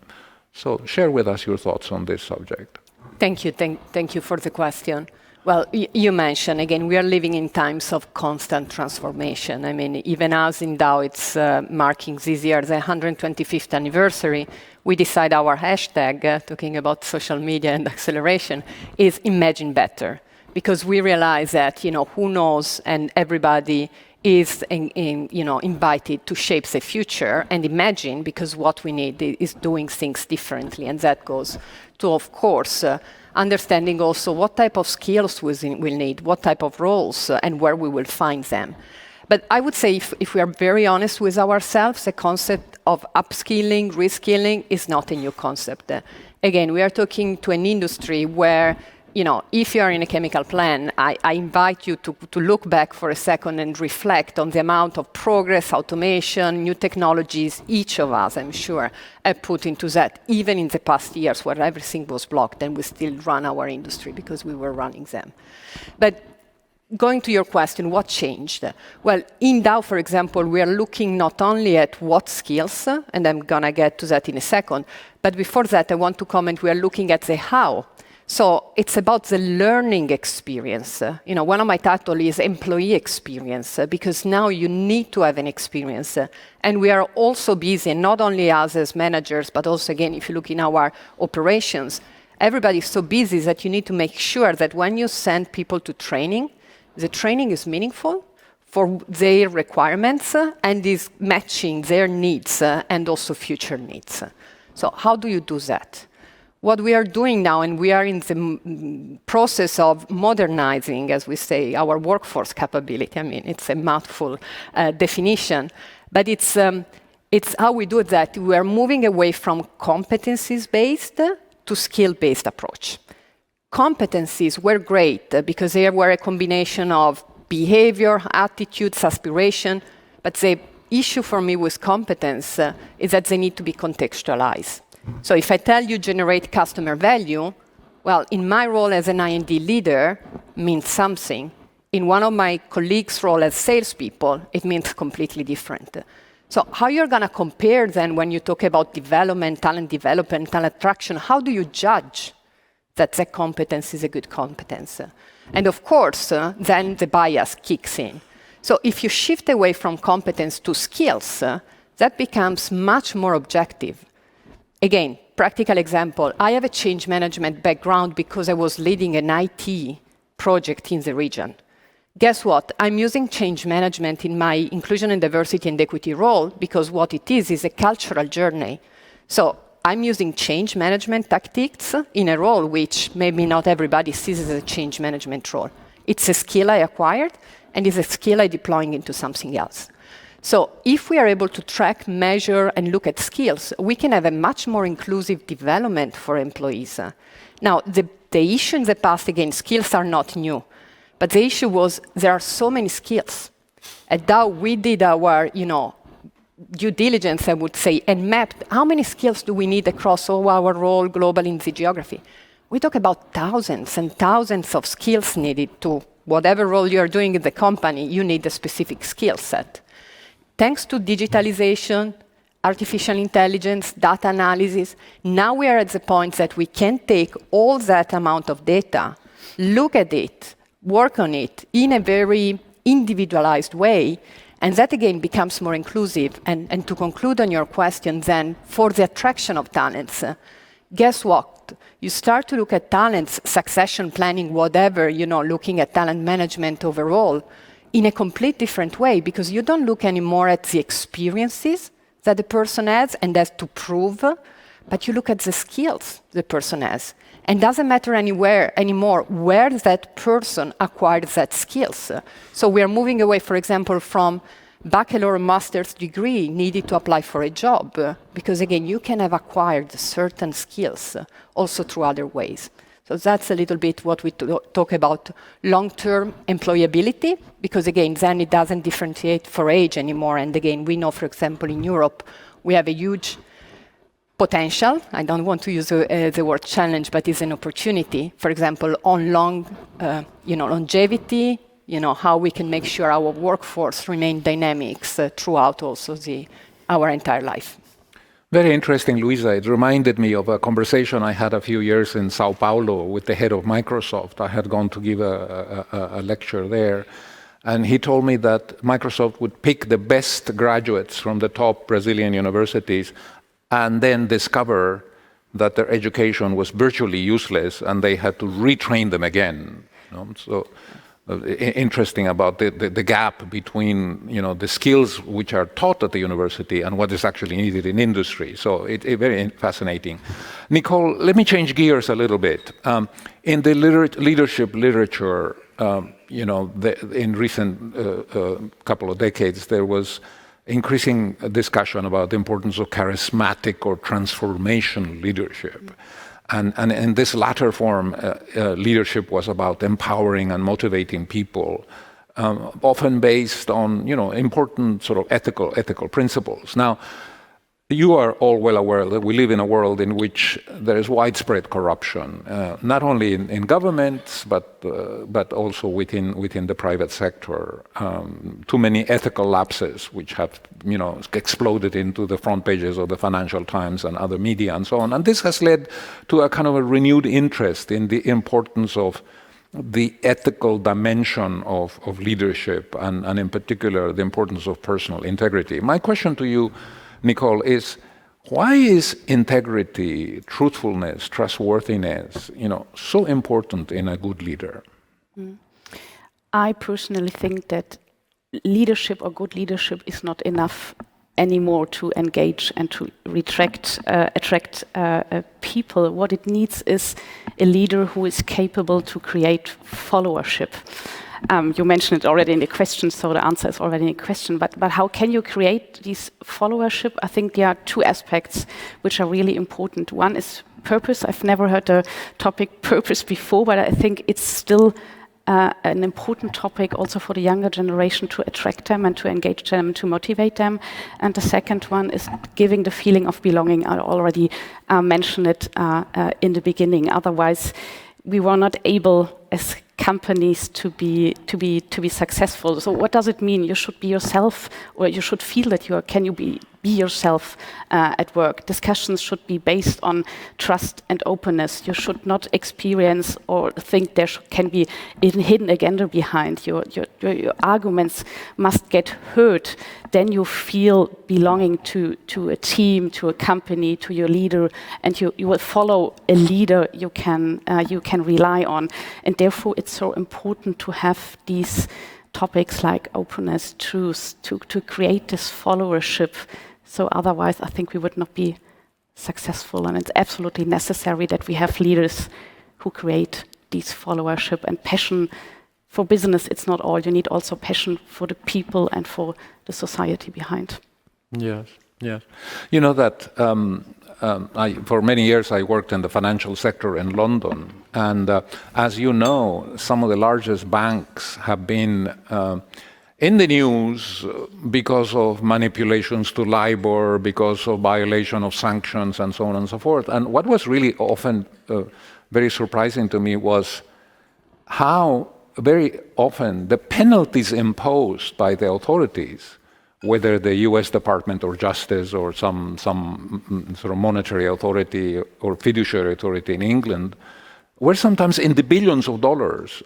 So share with us your thoughts on this subject. Thank you. Thank you for the question. Well, you mentioned, again, we are living in times of constant transformation. I mean, even us in Dow, it's marking this year the 125th anniversary. We decide our hashtag, talking about social media and acceleration, is Imagine Better. Because we realize that, who knows, and everybody is invited to shape the future and imagine, because what we need is doing things differently. And that goes to, of course, understanding also what type of skills we'll need, what type of roles, and where we will find them. But I would say if we are very honest with ourselves, the concept of upskilling, reskilling is not a new concept. Again, we are talking to an industry where, if you are in a chemical plant, I invite you to look back for a second and reflect on the amount of progress, automation, new technologies each of us, I'm sure, have put into that, even in the past years where everything was blocked and we still run our industry because we were running them. But going to your question, what changed? Well, in Dow, for example, we are looking not only at what skills, and I'm going to get to that in a second, but before that, I want to comment, we are looking at the how. So it's about the learning experience. One of my titles is employee experience, because now you need to have an experience. And we are also busy, not only us as managers, but also, again, if you look in our operations, everybody's so busy that you need to make sure that when you send people to training, the training is meaningful for their requirements and is matching their needs and also future needs. So how do you do that? What we are doing now, and we are in the process of modernizing, as we say, our workforce capability. I mean, it's a mouthful definition, but it's how we do that. We are moving away from competencies-based to skill-based approach. Competencies were great because they were a combination of behavior, attitudes, aspiration, but the issue for me with competence is that they need to be contextualized. So if I tell you generate customer value, well, in my role as an I&D leader means something. In one of my colleagues' role as salespeople, it means completely different. So how you're going to compare then when you talk about development, talent attraction, how do you judge that the competence is a good competence? And of course, then the bias kicks in. So if you shift away from competence to skills, that becomes much more objective. Again, practical example, I have a change management background because I was leading an IT project in the region. Guess what? I'm using change management in my inclusion and diversity and equity role because what it is a cultural journey. So I'm using change management tactics in a role which maybe not everybody sees as a change management role. It's a skill I acquired and it's a skill I'm deploying into something else. So if we are able to track, measure, and look at skills, we can have a much more inclusive development for employees. Now, the issue in the past, again, skills are not new. But the issue was there are so many skills. At Dow, we did our, due diligence, I would say, and mapped how many skills do we need across all our role globally in the geography. We talk about thousands and thousands of skills needed to whatever role you're doing in the company, you need a specific skill set. Thanks to digitalization, artificial intelligence, data analysis, now we are at the point that we can take all that amount of data, look at it, work on it in a very individualized way, and that again becomes more inclusive. And to conclude on your question then, for the attraction of talents, guess what? You start to look at talents, succession planning, whatever, looking at talent management overall in a complete different way, because you don't look anymore at the experiences that the person has and has to prove, but you look at the skills the person has. And doesn't matter anymore where that person acquired that skills. So we are moving away, for example, from bachelor or master's degree needed to apply for a job, because again, you can have acquired certain skills also through other ways. So that's a little bit what we talk about long-term employability, because again, then it doesn't differentiate for age anymore. And again, we know, for example, in Europe, we have a huge potential. I don't want to use the word challenge, but it's an opportunity. For example, on longevity, how we can make sure our workforce remain dynamics throughout also our entire life. Very interesting, Luisa. It reminded me of a conversation I had a few years in Sao Paulo with the head of Microsoft. I had gone to give a lecture there, and he told me that Microsoft would pick the best graduates from the top Brazilian universities and then discover that their education was virtually useless and they had to retrain them again. So interesting about the gap between the skills which are taught at the university and what is actually needed in industry. So it's very fascinating. Nicole, let me change gears a little bit. In the leadership literature, in recent couple of decades, there was increasing discussion about the importance of charismatic or transformation leadership. And in this latter form, leadership was about empowering and motivating people, often based on important sort of ethical principles. Now, you are all well aware that we live in a world in which there is widespread corruption, not only in governments but also within the private sector. Too many ethical lapses, which have exploded into the front pages of the Financial Times and other media and so on. And this has led to a kind of a renewed interest in the importance of the ethical dimension of leadership and in particular the importance of personal integrity. My question to you, Nicole, is why is integrity, truthfulness, trustworthiness, so important in a good leader? I personally think that leadership or good leadership is not enough anymore to engage and to attract people. What it needs is a leader who is capable to create followership. You mentioned it already in the question, so the answer is already in the question. But how can you create this followership? I think there are two aspects which are really important. One is purpose. I've never heard the topic purpose before, but I think it's still an important topic also for the younger generation to attract them and to engage them, to motivate them. And the second one is giving the feeling of belonging. I already mentioned it in the beginning. Otherwise, we were not able as companies to be successful. So what does it mean? You should be yourself, or you should feel that can you be yourself at work. Discussions should be based on trust and openness. You should not experience or think there can be a hidden agenda behind. Your arguments must get heard. Then you feel belonging to a team, to a company, to your leader, and you will follow a leader you can rely on. And therefore, it's so important to have these topics like openness, truth, to create this followership. So otherwise, I think we would not be successful. And it's absolutely necessary that we have leaders who create this followership and passion for business. It's not all. You need also passion for the people and for the society behind. Yes. You know that for many years I worked in the financial sector in London. And as you know, some of the largest banks have been in the news because of manipulations to LIBOR, because of violation of sanctions, and so on and so forth. And what was really often very surprising to me was how very often the penalties imposed by the authorities, whether the US Department of Justice or some sort of monetary authority or fiduciary authority in England, were sometimes in the billions of dollars,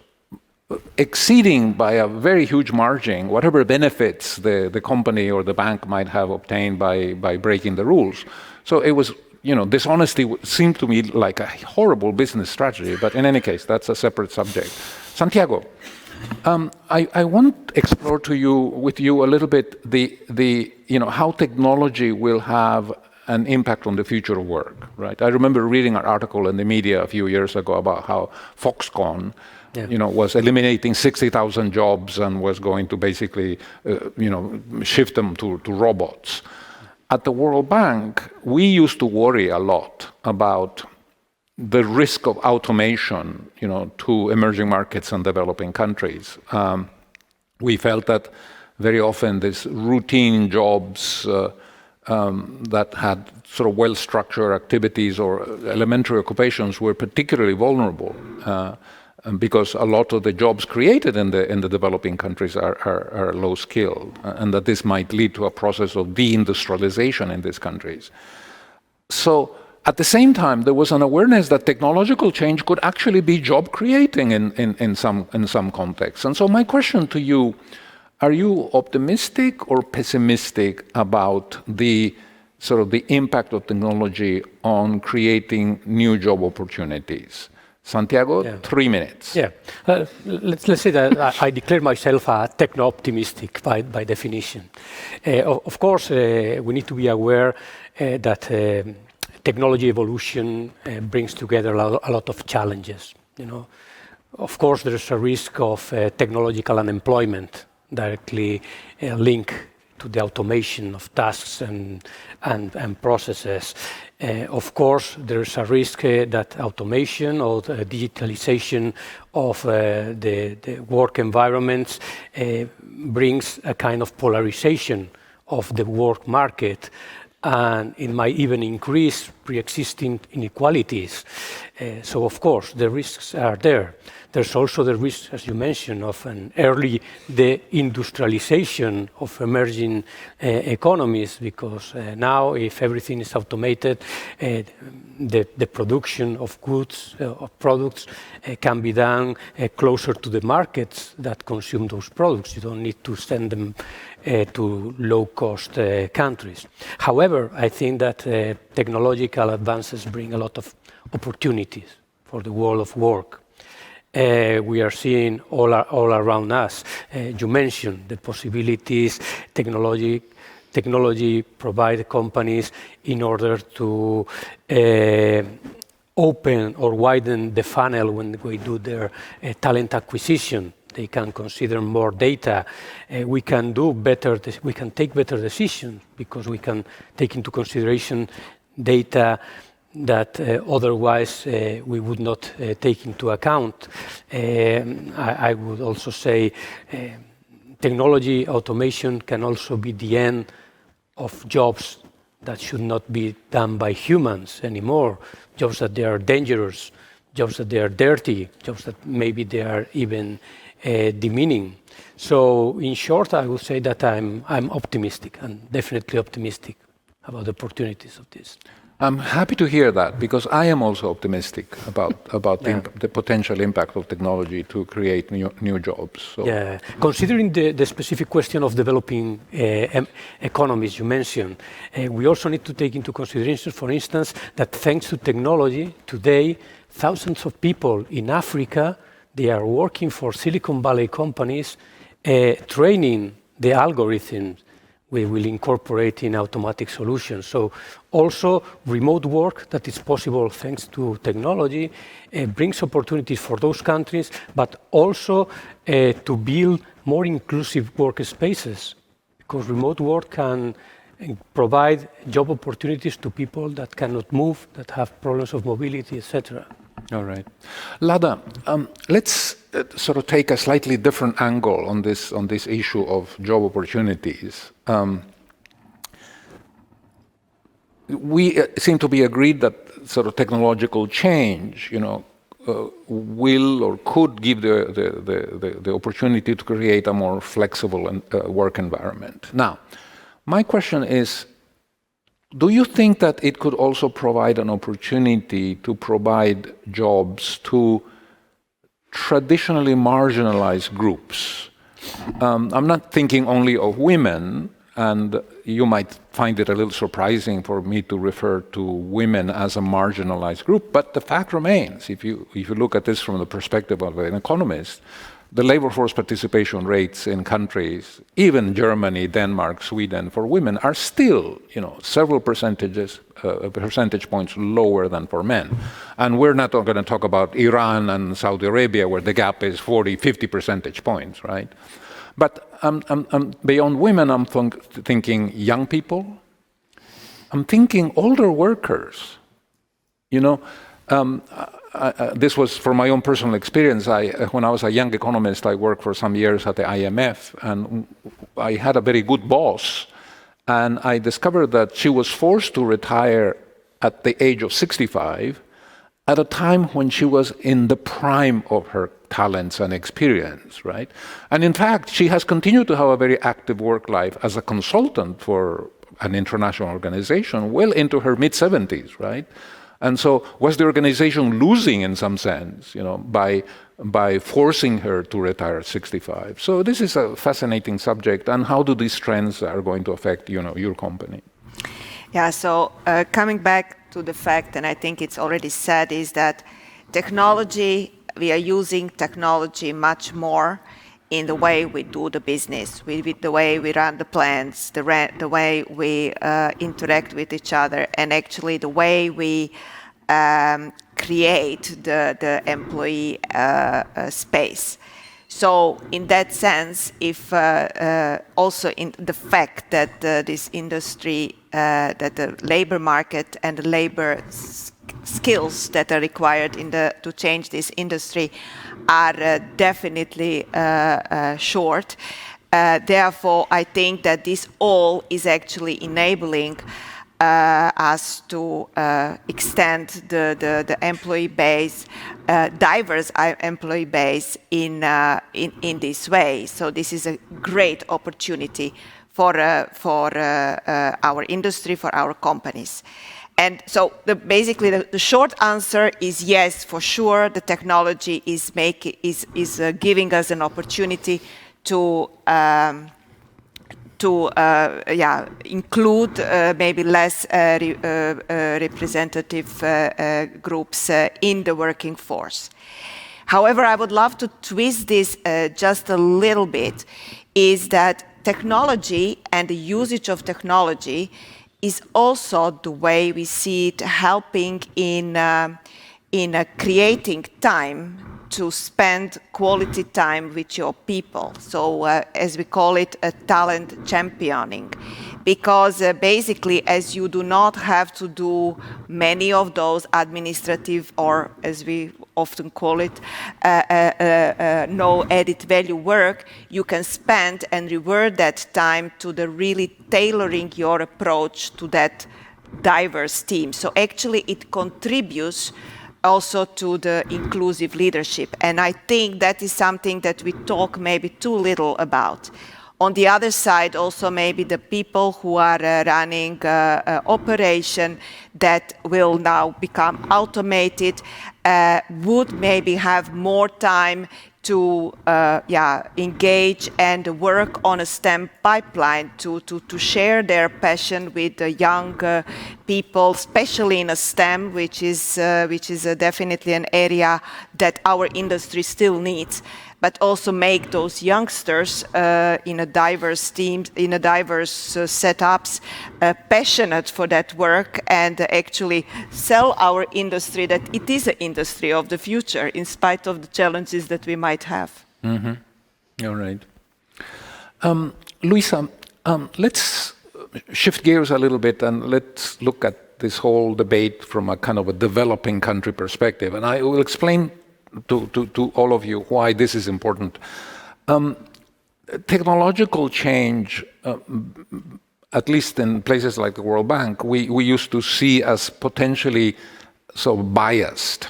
exceeding by a very huge margin whatever benefits the company or the bank might have obtained by breaking the rules. So it was, dishonesty seemed to me like a horrible business strategy, but in any case, that's a separate subject. Santiago, I want to explore with you a little bit how technology will have an impact on the future of work, right? I remember reading an article in the media a few years ago about how Foxconn, was eliminating 60,000 jobs and was going to basically, shift them to robots. At the World Bank, we used to worry a lot about the risk of automation, to emerging markets and developing countries. We felt that very often these routine jobs that had sort of well-structured activities or elementary occupations were particularly vulnerable because a lot of the jobs created in the developing countries are low-skilled, and that this might lead to a process of deindustrialization in these countries. So at the same time, there was an awareness that technological change could actually be job-creating in some contexts. And so my question to you, are you optimistic or pessimistic about the impact of technology on creating new job opportunities? Santiago, 3 minutes. Yeah, let's say that I declare myself a techno-optimistic by definition. Of course, we need to be aware that technology evolution brings together a lot of challenges. Of course, there's a risk of technological unemployment directly linked to the automation of tasks and processes. Of course, there's a risk that automation or the digitalization of the work environments brings a kind of polarization of the work market, and it might even increase pre-existing inequalities. So, of course, the risks are there. There's also the risk, as you mentioned, of an early deindustrialization of emerging economies, because now, if everything is automated, the production of goods, of products, can be done closer to the markets that consume those products. You don't need to send them to low-cost countries. However, I think that technological advances bring a lot of opportunities for the world of work. We are seeing all around us. You mentioned the possibilities technology provide companies in order to open or widen the funnel when we do their talent acquisition. They can consider more data. We can take better decisions because we can take into consideration data that otherwise we would not take into account. I would also say technology automation can also be the end of jobs that should not be done by humans anymore, jobs that they are dangerous, jobs that they are dirty, jobs that maybe they are even demeaning. So in short, I would say that I'm optimistic, and definitely optimistic about the opportunities of this. I'm happy to hear that, because I am also optimistic about the potential impact of technology to create new jobs. So. Yeah, considering the specific question of developing economies you mentioned, we also need to take into consideration, for instance, that thanks to technology, today, thousands of people in Africa, they are working for Silicon Valley companies, training the algorithms we will incorporate in automatic solutions. So also remote work that is possible thanks to technology brings opportunities for those countries, but also to build more inclusive workspaces, because remote work can provide job opportunities to people that cannot move, that have problems of mobility, etc. All right. Lada, let's sort of take a slightly different angle on this issue of job opportunities. We seem to be agreed that sort of technological change, will or could give the opportunity to create a more flexible work environment. Now, my question is, do you think that it could also provide an opportunity to provide jobs to traditionally marginalized groups? I'm not thinking only of women, and you might find it a little surprising for me to refer to women as a marginalized group, but the fact remains, if you look at this from the perspective of an economist, the labor force participation rates in countries, even Germany, Denmark, Sweden, for women are still, several percentage points lower than for men. And we're not going to talk about Iran and Saudi Arabia, where the gap is 40, 50 percentage points, right? But beyond women, I'm thinking young people. I'm thinking older workers. This was from my own personal experience. When I was a young economist, I worked for some years at the IMF, and I had a very good boss. And I discovered that she was forced to retire at the age of 65, at a time when she was in the prime of her talents and experience, right? And in fact, she has continued to have a very active work life as a consultant for an international organization well into her mid-70s, right? And so was the organization losing in some sense, by forcing her to retire at 65? So this is a fascinating subject. And how do these trends are going to affect, your company? Yeah, so coming back to the fact, and I think it's already said, is that technology, we are using technology much more in the way we do the business, with the way we run the plants, the way we interact with each other, and actually the way we create the employee space. So in that sense, if also in the fact that this industry, that the labor market and the labor skills that are required to change this industry are definitely short. Therefore, I think that this all is actually enabling us to extend the employee base, diverse employee base in this way. So this is a great opportunity for our industry, for our companies. And so basically the short answer is yes, for sure, the technology is giving us an opportunity to include maybe less representative groups in the working force. However, I would love to twist this just a little bit, is that technology and the usage of technology is also the way we see it helping in creating time to spend quality time with your people. So as we call it, a talent championing. Because basically, as you do not have to do many of those administrative, or as we often call it, no added value work, you can spend and reward that time to the really tailoring your approach to that diverse team. So actually it contributes also to the inclusive leadership. And I think that is something that we talk maybe too little about. On the other side, also maybe the people who are running operation that will now become automated would maybe have more time to engage and work on a STEM pipeline to share their passion with the young people, especially in a STEM, which is definitely an area that our industry still needs. But also make those youngsters in a diverse teams, in a diverse setups, passionate for that work, and actually sell our industry that it is an industry of the future, in spite of the challenges that we might have. Mm-hmm. All right. Luisa, let's shift gears a little bit and let's look at this whole debate from a kind of a developing country perspective, and I will explain to all of you why this is important. Technological change, at least in places like the World Bank, we used to see as potentially so biased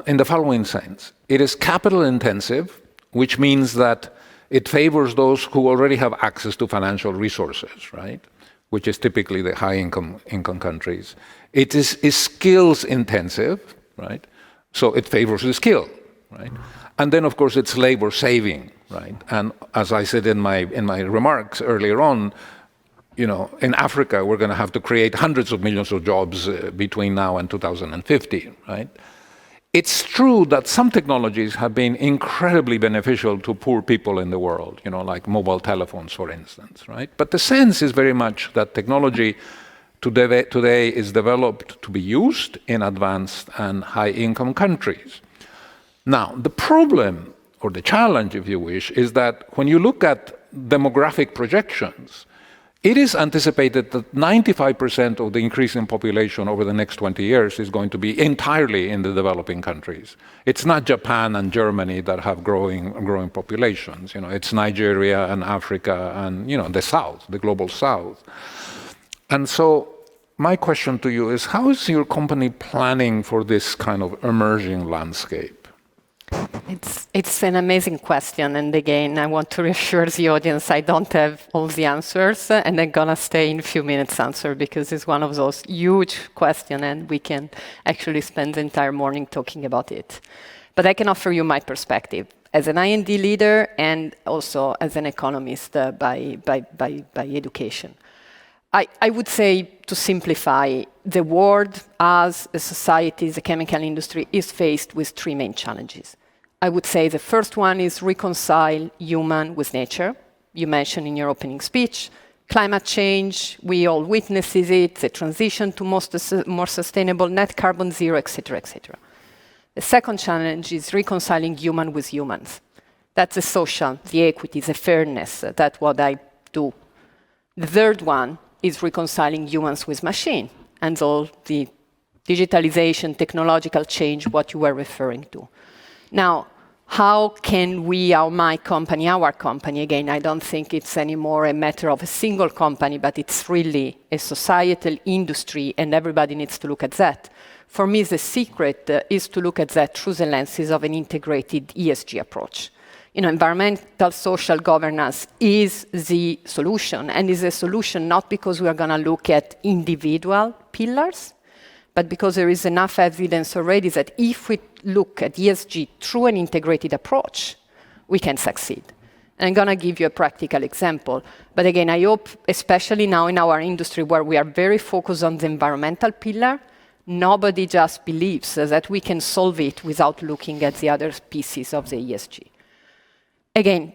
in the following sense. It is capital intensive, which means that it favors those who already have access to financial resources, right? Which is typically the high income countries. It is skills intensive, right? So it favors the skill, right? And then of course it's labor saving, right? And as I said in my remarks earlier on, you know, in Africa we're going to have to create hundreds of millions of jobs between now and 2050, right? It's true that some technologies have been incredibly beneficial to poor people in the world, you know, like mobile telephones, for instance, right? But the sense is very much that technology today is developed to be used in advanced and high-income countries. Now, the problem, or the challenge, if you wish, is that when you look at demographic projections, it is anticipated that 95% of the increase in population over the next 20 years is going to be entirely in the developing countries. It's not Japan and Germany that have growing populations. You know, it's Nigeria and Africa and, you know, the South, the global South. And so my question to you is, how is your company planning for this kind of emerging landscape? It's an amazing question, and again, I want to reassure the audience I don't have all the answers, and I'm gonna stay in a few minutes answer because it's one of those huge questions, and we can actually spend the entire morning talking about it. But I can offer you my perspective as an I&D leader and also as an economist by education. I would say, to simplify, the world as a society, the chemical industry, is faced with three main challenges. I would say the first one is reconcile human with nature. You mentioned in your opening speech, climate change, we all witnesses it, the transition to more sustainable net carbon zero, etc., etc. The second challenge is reconciling human with humans. That's the social, the equity, the fairness, that's what I do. The third one is reconciling humans with machine and all the digitalization, technological change, what you were referring to. Now, how can we, our company, again, I don't think it's anymore a matter of a single company, but it's really a societal industry, and everybody needs to look at that. For me, the secret is to look at that through the lenses of an integrated ESG approach. You know, environmental social governance is the solution, and is a solution not because we are going to look at individual pillars, but because there is enough evidence already that if we look at ESG through an integrated approach, we can succeed. And I'm going to give you a practical example. But again, I hope, especially now in our industry where we are very focused on the environmental pillar, nobody just believes that we can solve it without looking at the other pieces of the ESG. Again,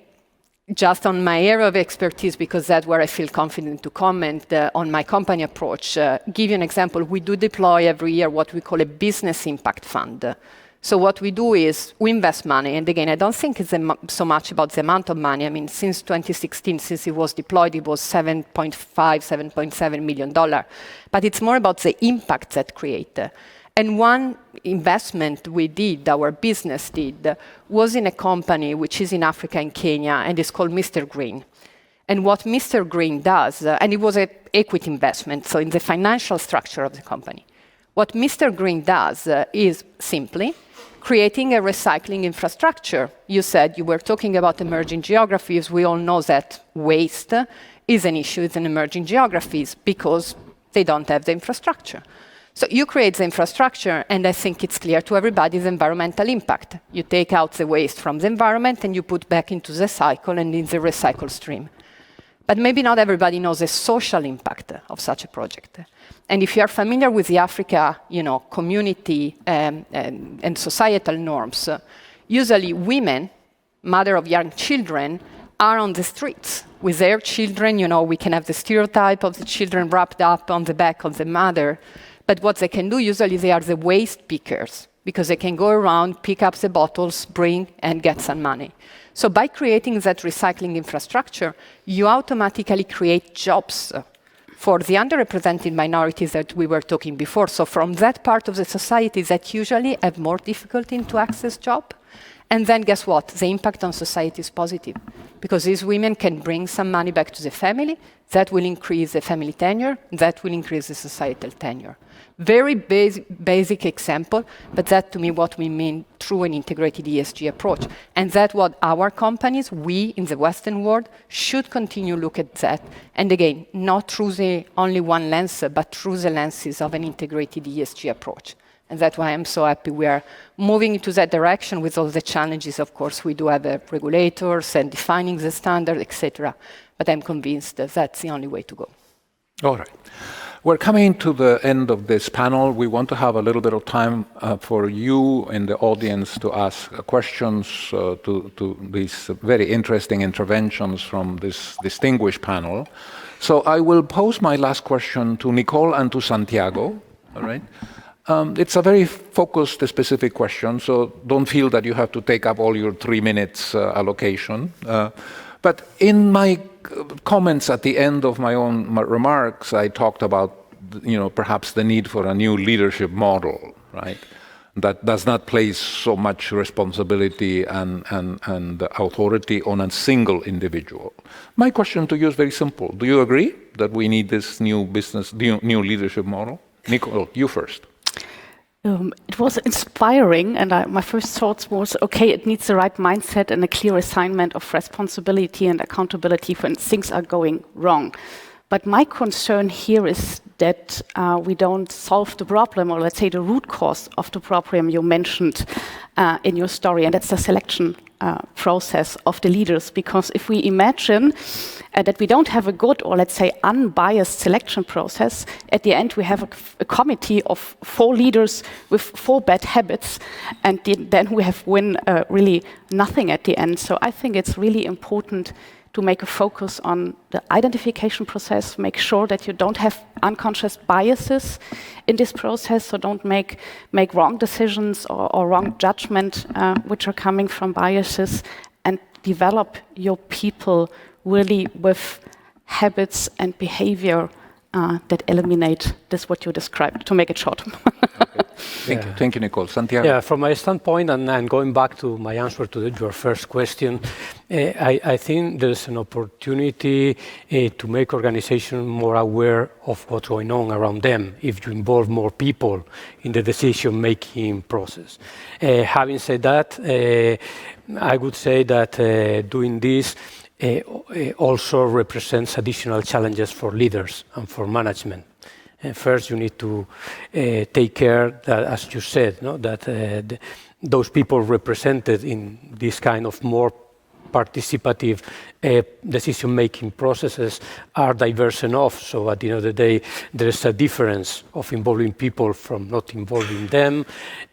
just on my area of expertise, because that's where I feel confident to comment on my company approach, give you an example. We do deploy every year what we call a business impact fund. So what we do is we invest money, and again, I don't think it's so much about the amount of money. I mean, since 2016, since it was deployed, it was $7.7 million. But it's more about the impact that create. And one investment we did, our business did, was in a company which is in Africa and Kenya, and it's called Mr. Green. And what Mr. Green does, and it was an equity investment, so in the financial structure of the company. What Mr. Green does is simply creating a recycling infrastructure. You said you were talking about emerging geographies. We all know that waste is an issue in emerging geographies because they don't have the infrastructure. So you create the infrastructure, and I think it's clear to everybody the environmental impact. You take out the waste from the environment and you put back into the cycle and in the recycle stream. But maybe not everybody knows the social impact of such a project. And if you are familiar with the Africa, community and societal norms, usually women, mother of young children, are on the streets with their children. We can have the stereotype of the children wrapped up on the back of the mother. But what they can do, usually they are the waste pickers, because they can go around, pick up the bottles, bring, and get some money. So by creating that recycling infrastructure, you automatically create jobs for the underrepresented minorities that we were talking before. So from that part of the society that usually have more difficulty to access job. And then guess what? The impact on society is positive because these women can bring some money back to the family. That will increase the family tenure. That will increase the societal tenure. Very basic example, but that to me what we mean through an integrated ESG approach. And that's what our companies, we in the Western world, should continue look at that. And again, not through the only one lens, but through the lenses of an integrated ESG approach. And that's why I'm so happy we are moving into that direction with all the challenges. Of course, we do have regulators and defining the standard, etc. But I'm convinced that that's the only way to go. All right. We're coming to the end of this panel. We want to have a little bit of time for you in the audience to ask questions to these very interesting interventions from this distinguished panel. So I will pose my last question to Nicole and to Santiago. All right. It's a very focused, specific question, so don't feel that you have to take up all your 3 minutes allocation. But in my comments at the end of my own remarks, I talked about, perhaps the need for a new leadership model, right? That does not place so much responsibility and authority on a single individual. My question to you is very simple. Do you agree that we need this new leadership model? Nicole, you first. It was inspiring, and my first thoughts was, okay, it needs the right mindset and a clear assignment of responsibility and accountability when things are going wrong. But my concern here is that we don't solve the problem, or let's say the root cause of the problem you mentioned in your story, and that's the selection process of the leaders. Because if we imagine that we don't have a good, or let's say unbiased selection process, at the end we have a committee of 4 leaders with 4 bad habits, and then we have really nothing at the end. So I think it's really important to make a focus on the identification process, make sure that you don't have unconscious biases in this process, so don't make wrong decisions or wrong judgment which are coming from biases, and develop your people really with habits and behavior that eliminate this what you described, to make it short. Thank you. Thank you, Nicole. Santiago? Yeah, from my standpoint, and going back to my answer to your first question, I think there's an opportunity to make organizations more aware of what's going on around them if you involve more people in the decision-making process. Having said that, I would say that doing this also represents additional challenges for leaders and for management. First, you need to take care that, as you said, that those people represented in this kind of more participative decision-making processes are diverse enough. So at the end of the day, there's a difference of involving people from not involving them.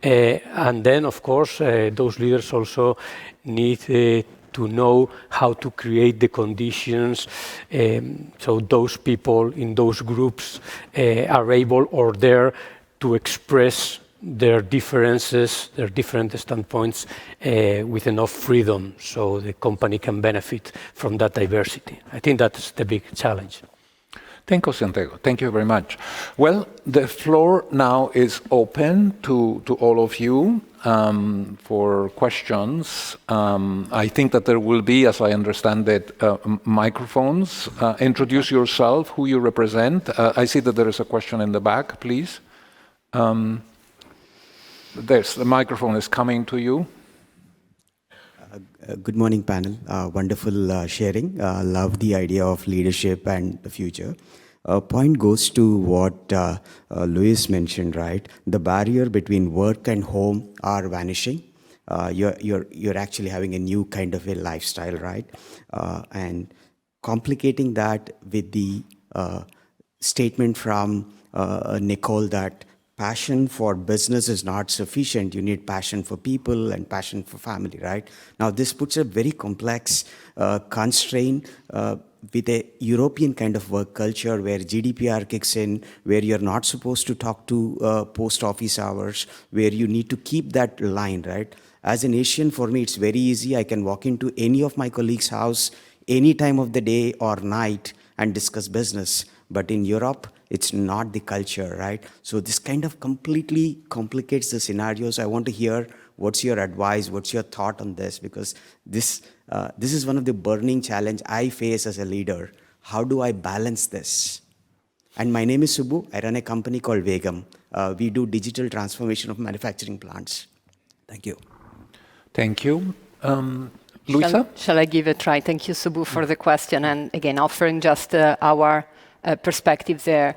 And then, of course, those leaders also need to know how to create the conditions so those people in those groups are able or dare to express their differences, their different standpoints with enough freedom so the company can benefit from that diversity. I think that's the big challenge. Thank you, Santiago. Thank you very much. Well, the floor now is open to all of you for questions. I think that there will be, as I understand it, microphones. Introduce yourself, who you represent. I see that there is a question in the back, please. The microphone is coming to you. Good morning, panel. Wonderful sharing. Love the idea of leadership and the future. Point goes to what Luis mentioned, right? The barrier between work and home are vanishing. You're actually having a new kind of a lifestyle, right? And complicating that with the statement from Nicole that passion for business is not sufficient. You need passion for people and passion for family, right? Now, this puts a very complex constraint with a European kind of work culture where GDPR kicks in, where you're not supposed to talk to post office hours, where you need to keep that line, right? As an Asian, for me, it's very easy. I can walk into any of my colleagues' house any time of the day or night and discuss business. But in Europe, it's not the culture, right? So this kind of completely complicates the scenarios. I want to hear what's your advice, what's your thought on this, because this is one of the burning challenge I face as a leader. How do I balance this? And my name is Subbu. I run a company called Vegam. We do digital transformation of manufacturing plants. Thank you. Thank you. Luisa? Shall I give it a try? Thank you, Subbu, for the question. And again, offering just our perspective there.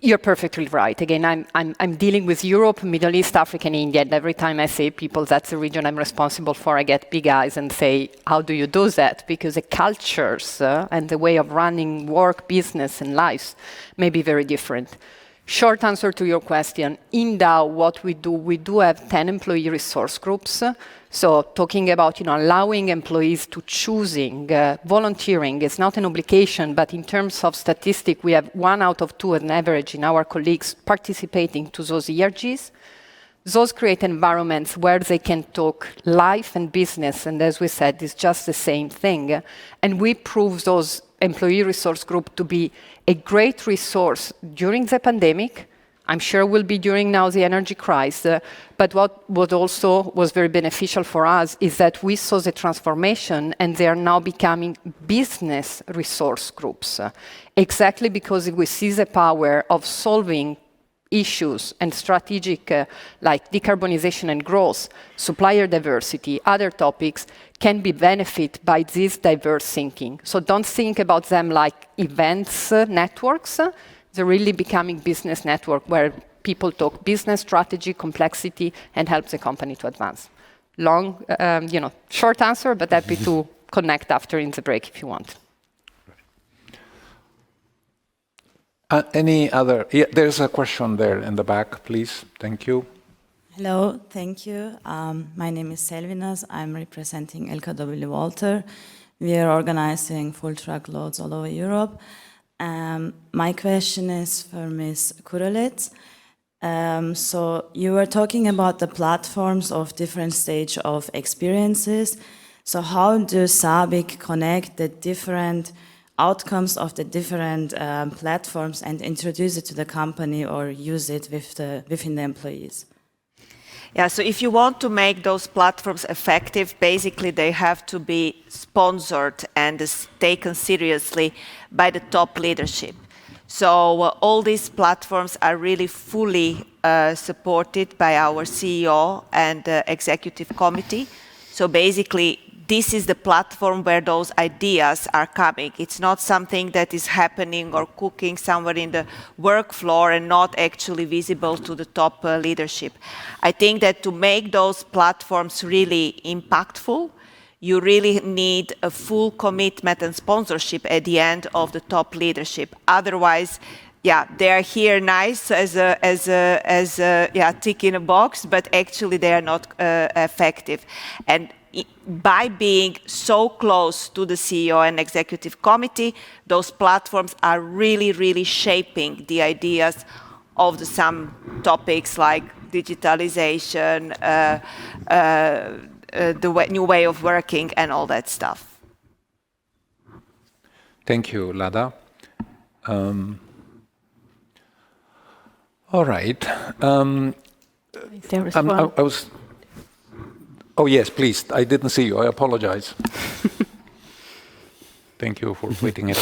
You're perfectly right. Again, I'm dealing with Europe, Middle East, Africa, and India. And every time I say people, that's the region I'm responsible for, I get big eyes and say, how do you do that? Because the cultures and the way of running work, business, and lives may be very different. Short answer to your question, in Dow, what we do have 10 employee resource groups. So talking about allowing employees to choosing, volunteering is not an obligation, but in terms of statistic, we have 1 out of 2 on average in our colleagues participating to those ERGs. Those create environments where they can talk life and business, and as we said, it's just the same thing. And we prove those employee resource group to be a great resource during the pandemic. I'm sure will be during now the energy crisis. But what also was very beneficial for us is that we saw the transformation and they are now becoming business resource groups. Exactly because we see the power of solving issues and strategic like decarbonization and growth, supplier diversity, other topics can be benefited by this diverse thinking. So don't think about them like events networks. They're really becoming business network where people talk business strategy, complexity, and help the company to advance. Long, short answer, but happy to connect after in the break if you want. Any other? Yeah, there's a question there in the back, please. Thank you. Hello, thank you. My name is Selvinas. I'm representing LKW Walter. We are organizing full truckloads all over Europe. My question is for Ms. Kurelitz. So you were talking about the platforms of different stage of experiences. So how do SABIC connect the different outcomes of the different platforms and introduce it to the company or use it within the employees? Yeah, so if you want to make those platforms effective, basically they have to be sponsored and taken seriously by the top leadership. So all these platforms are really fully supported by our CEO and executive committee. So basically, this is the platform where those ideas are coming. It's not something that is happening or cooking somewhere in the work floor and not actually visible to the top leadership. I think that to make those platforms really impactful, you really need a full commitment and sponsorship at the end of the top leadership. Otherwise, yeah, they are here nice as a tick in a box, but actually they are not effective. And by being so close to the CEO and executive committee, those platforms are really, really shaping the ideas of some topics like digitalization, the new way of working, and all that stuff. Thank you, Lada. All right. There is one. Oh, yes, please. I didn't see you. I apologize. Thank you for waiting it.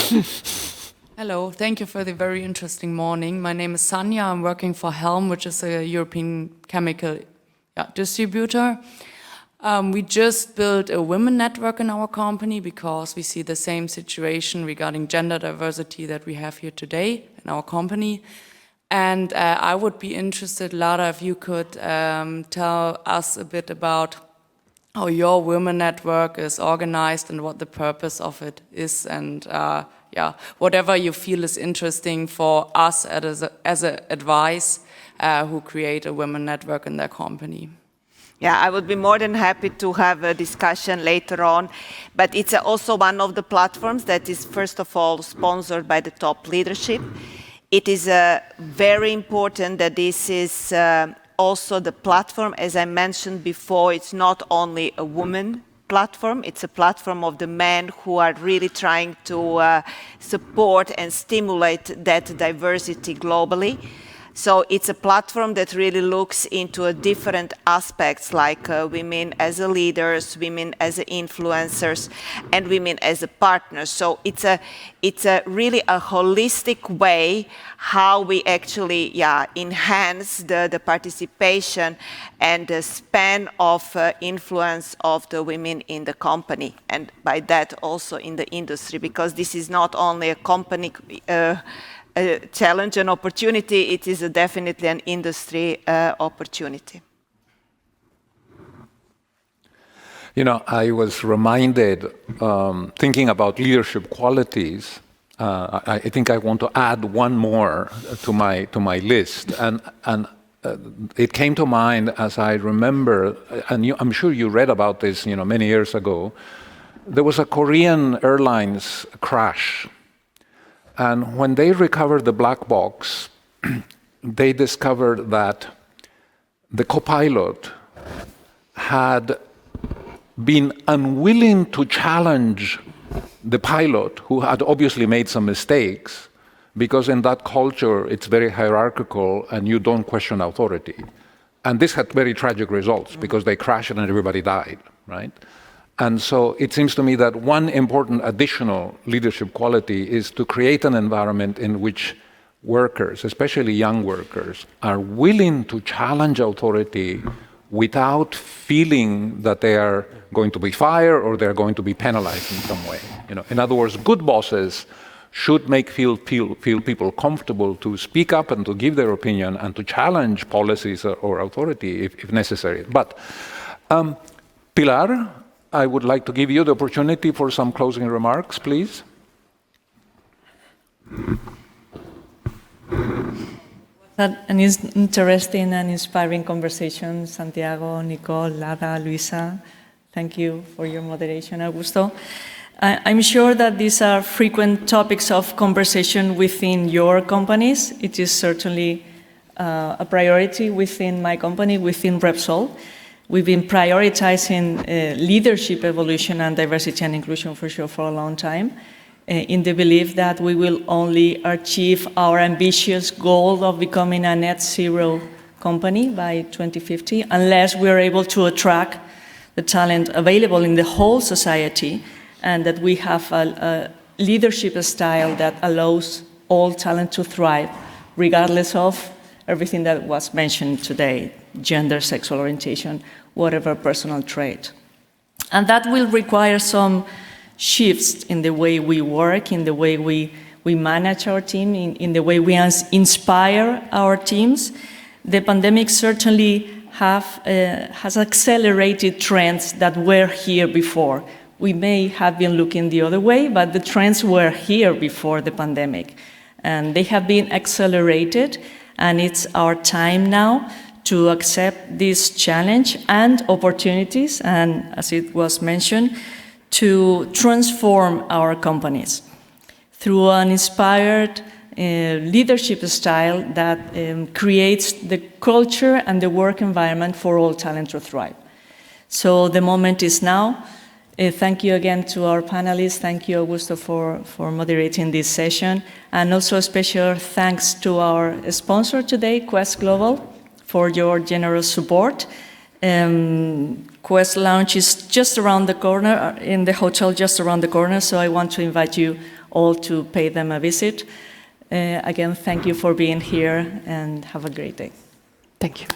Hello. Thank you for the very interesting morning. My name is Sanja. I'm working for Helm, which is a European chemical distributor. We just built a women network in our company because we see the same situation regarding gender diversity that we have here today in our company. And I would be interested, Lara, if you could tell us a bit about how your women network is organized and what the purpose of it is, and whatever you feel is interesting for us as an advice who create a women network in their company. Yeah, I would be more than happy to have a discussion later on, but it's also one of the platforms that is first of all sponsored by the top leadership. It is very important that this is also the platform, as I mentioned before, it's not only a woman platform. It's a platform of the men who are really trying to support and stimulate that diversity globally. So it's a platform that really looks into different aspects like women as leaders, women as influencers, and women as partners. So it's really a holistic way how we actually enhance the participation and the span of influence of the women in the company, and by that also in the industry, because this is not only a company a challenge and opportunity, it is definitely an industry opportunity. You know, I was reminded, thinking about leadership qualities, I think I want to add one more to my list, and it came to mind as I remember, and I'm sure you read about this, you know, many years ago. There was a Korean Airlines crash. And when they recovered the black box, they discovered that the co-pilot had been unwilling to challenge the pilot, who had obviously made some mistakes, because in that culture it's very hierarchical and you don't question authority. And this had very tragic results because they crashed and everybody died, right? And so it seems to me that one important additional leadership quality is to create an environment in which workers, especially young workers, are willing to challenge authority without feeling that they are going to be fired or they're going to be penalized in some way. You know, in other words, good bosses should make feel people comfortable to speak up and to give their opinion and to challenge policies or authority if necessary. But Pilar, I would like to give you the opportunity for some closing remarks, please. An interesting and inspiring conversation, Santiago, Nicole, Lara, Luisa. Thank you for your moderation, Augusto. I'm sure that these are frequent topics of conversation within your companies. It is certainly a priority within my company, within Repsol. We've been prioritizing leadership evolution and diversity and inclusion for sure for a long time, in the belief that we will only achieve our ambitious goal of becoming a net zero company by 2050 unless we are able to attract the talent available in the whole society, and that we have a leadership style that allows all talent to thrive, regardless of everything that was mentioned today, gender, sexual orientation, whatever personal trait. And that will require some shifts in the way we work, in the way we manage our team, in the way we inspire our teams. The pandemic certainly has accelerated trends that were here before. We may have been looking the other way, but the trends were here before the pandemic. And they have been accelerated, and it's our time now to accept this challenge and opportunities, and as it was mentioned, to transform our companies through an inspired leadership style that creates the culture and the work environment for all talent to thrive. So the moment is now. Thank you again to our panelists. Thank you, Augusto, for moderating this session. And also a special thanks to our sponsor today, Quest Global, for your generous support. Quest Lounge is just around the corner, in the hotel just around the corner, so I want to invite you all to pay them a visit. Again, thank you for being here, and have a great day. Thank you.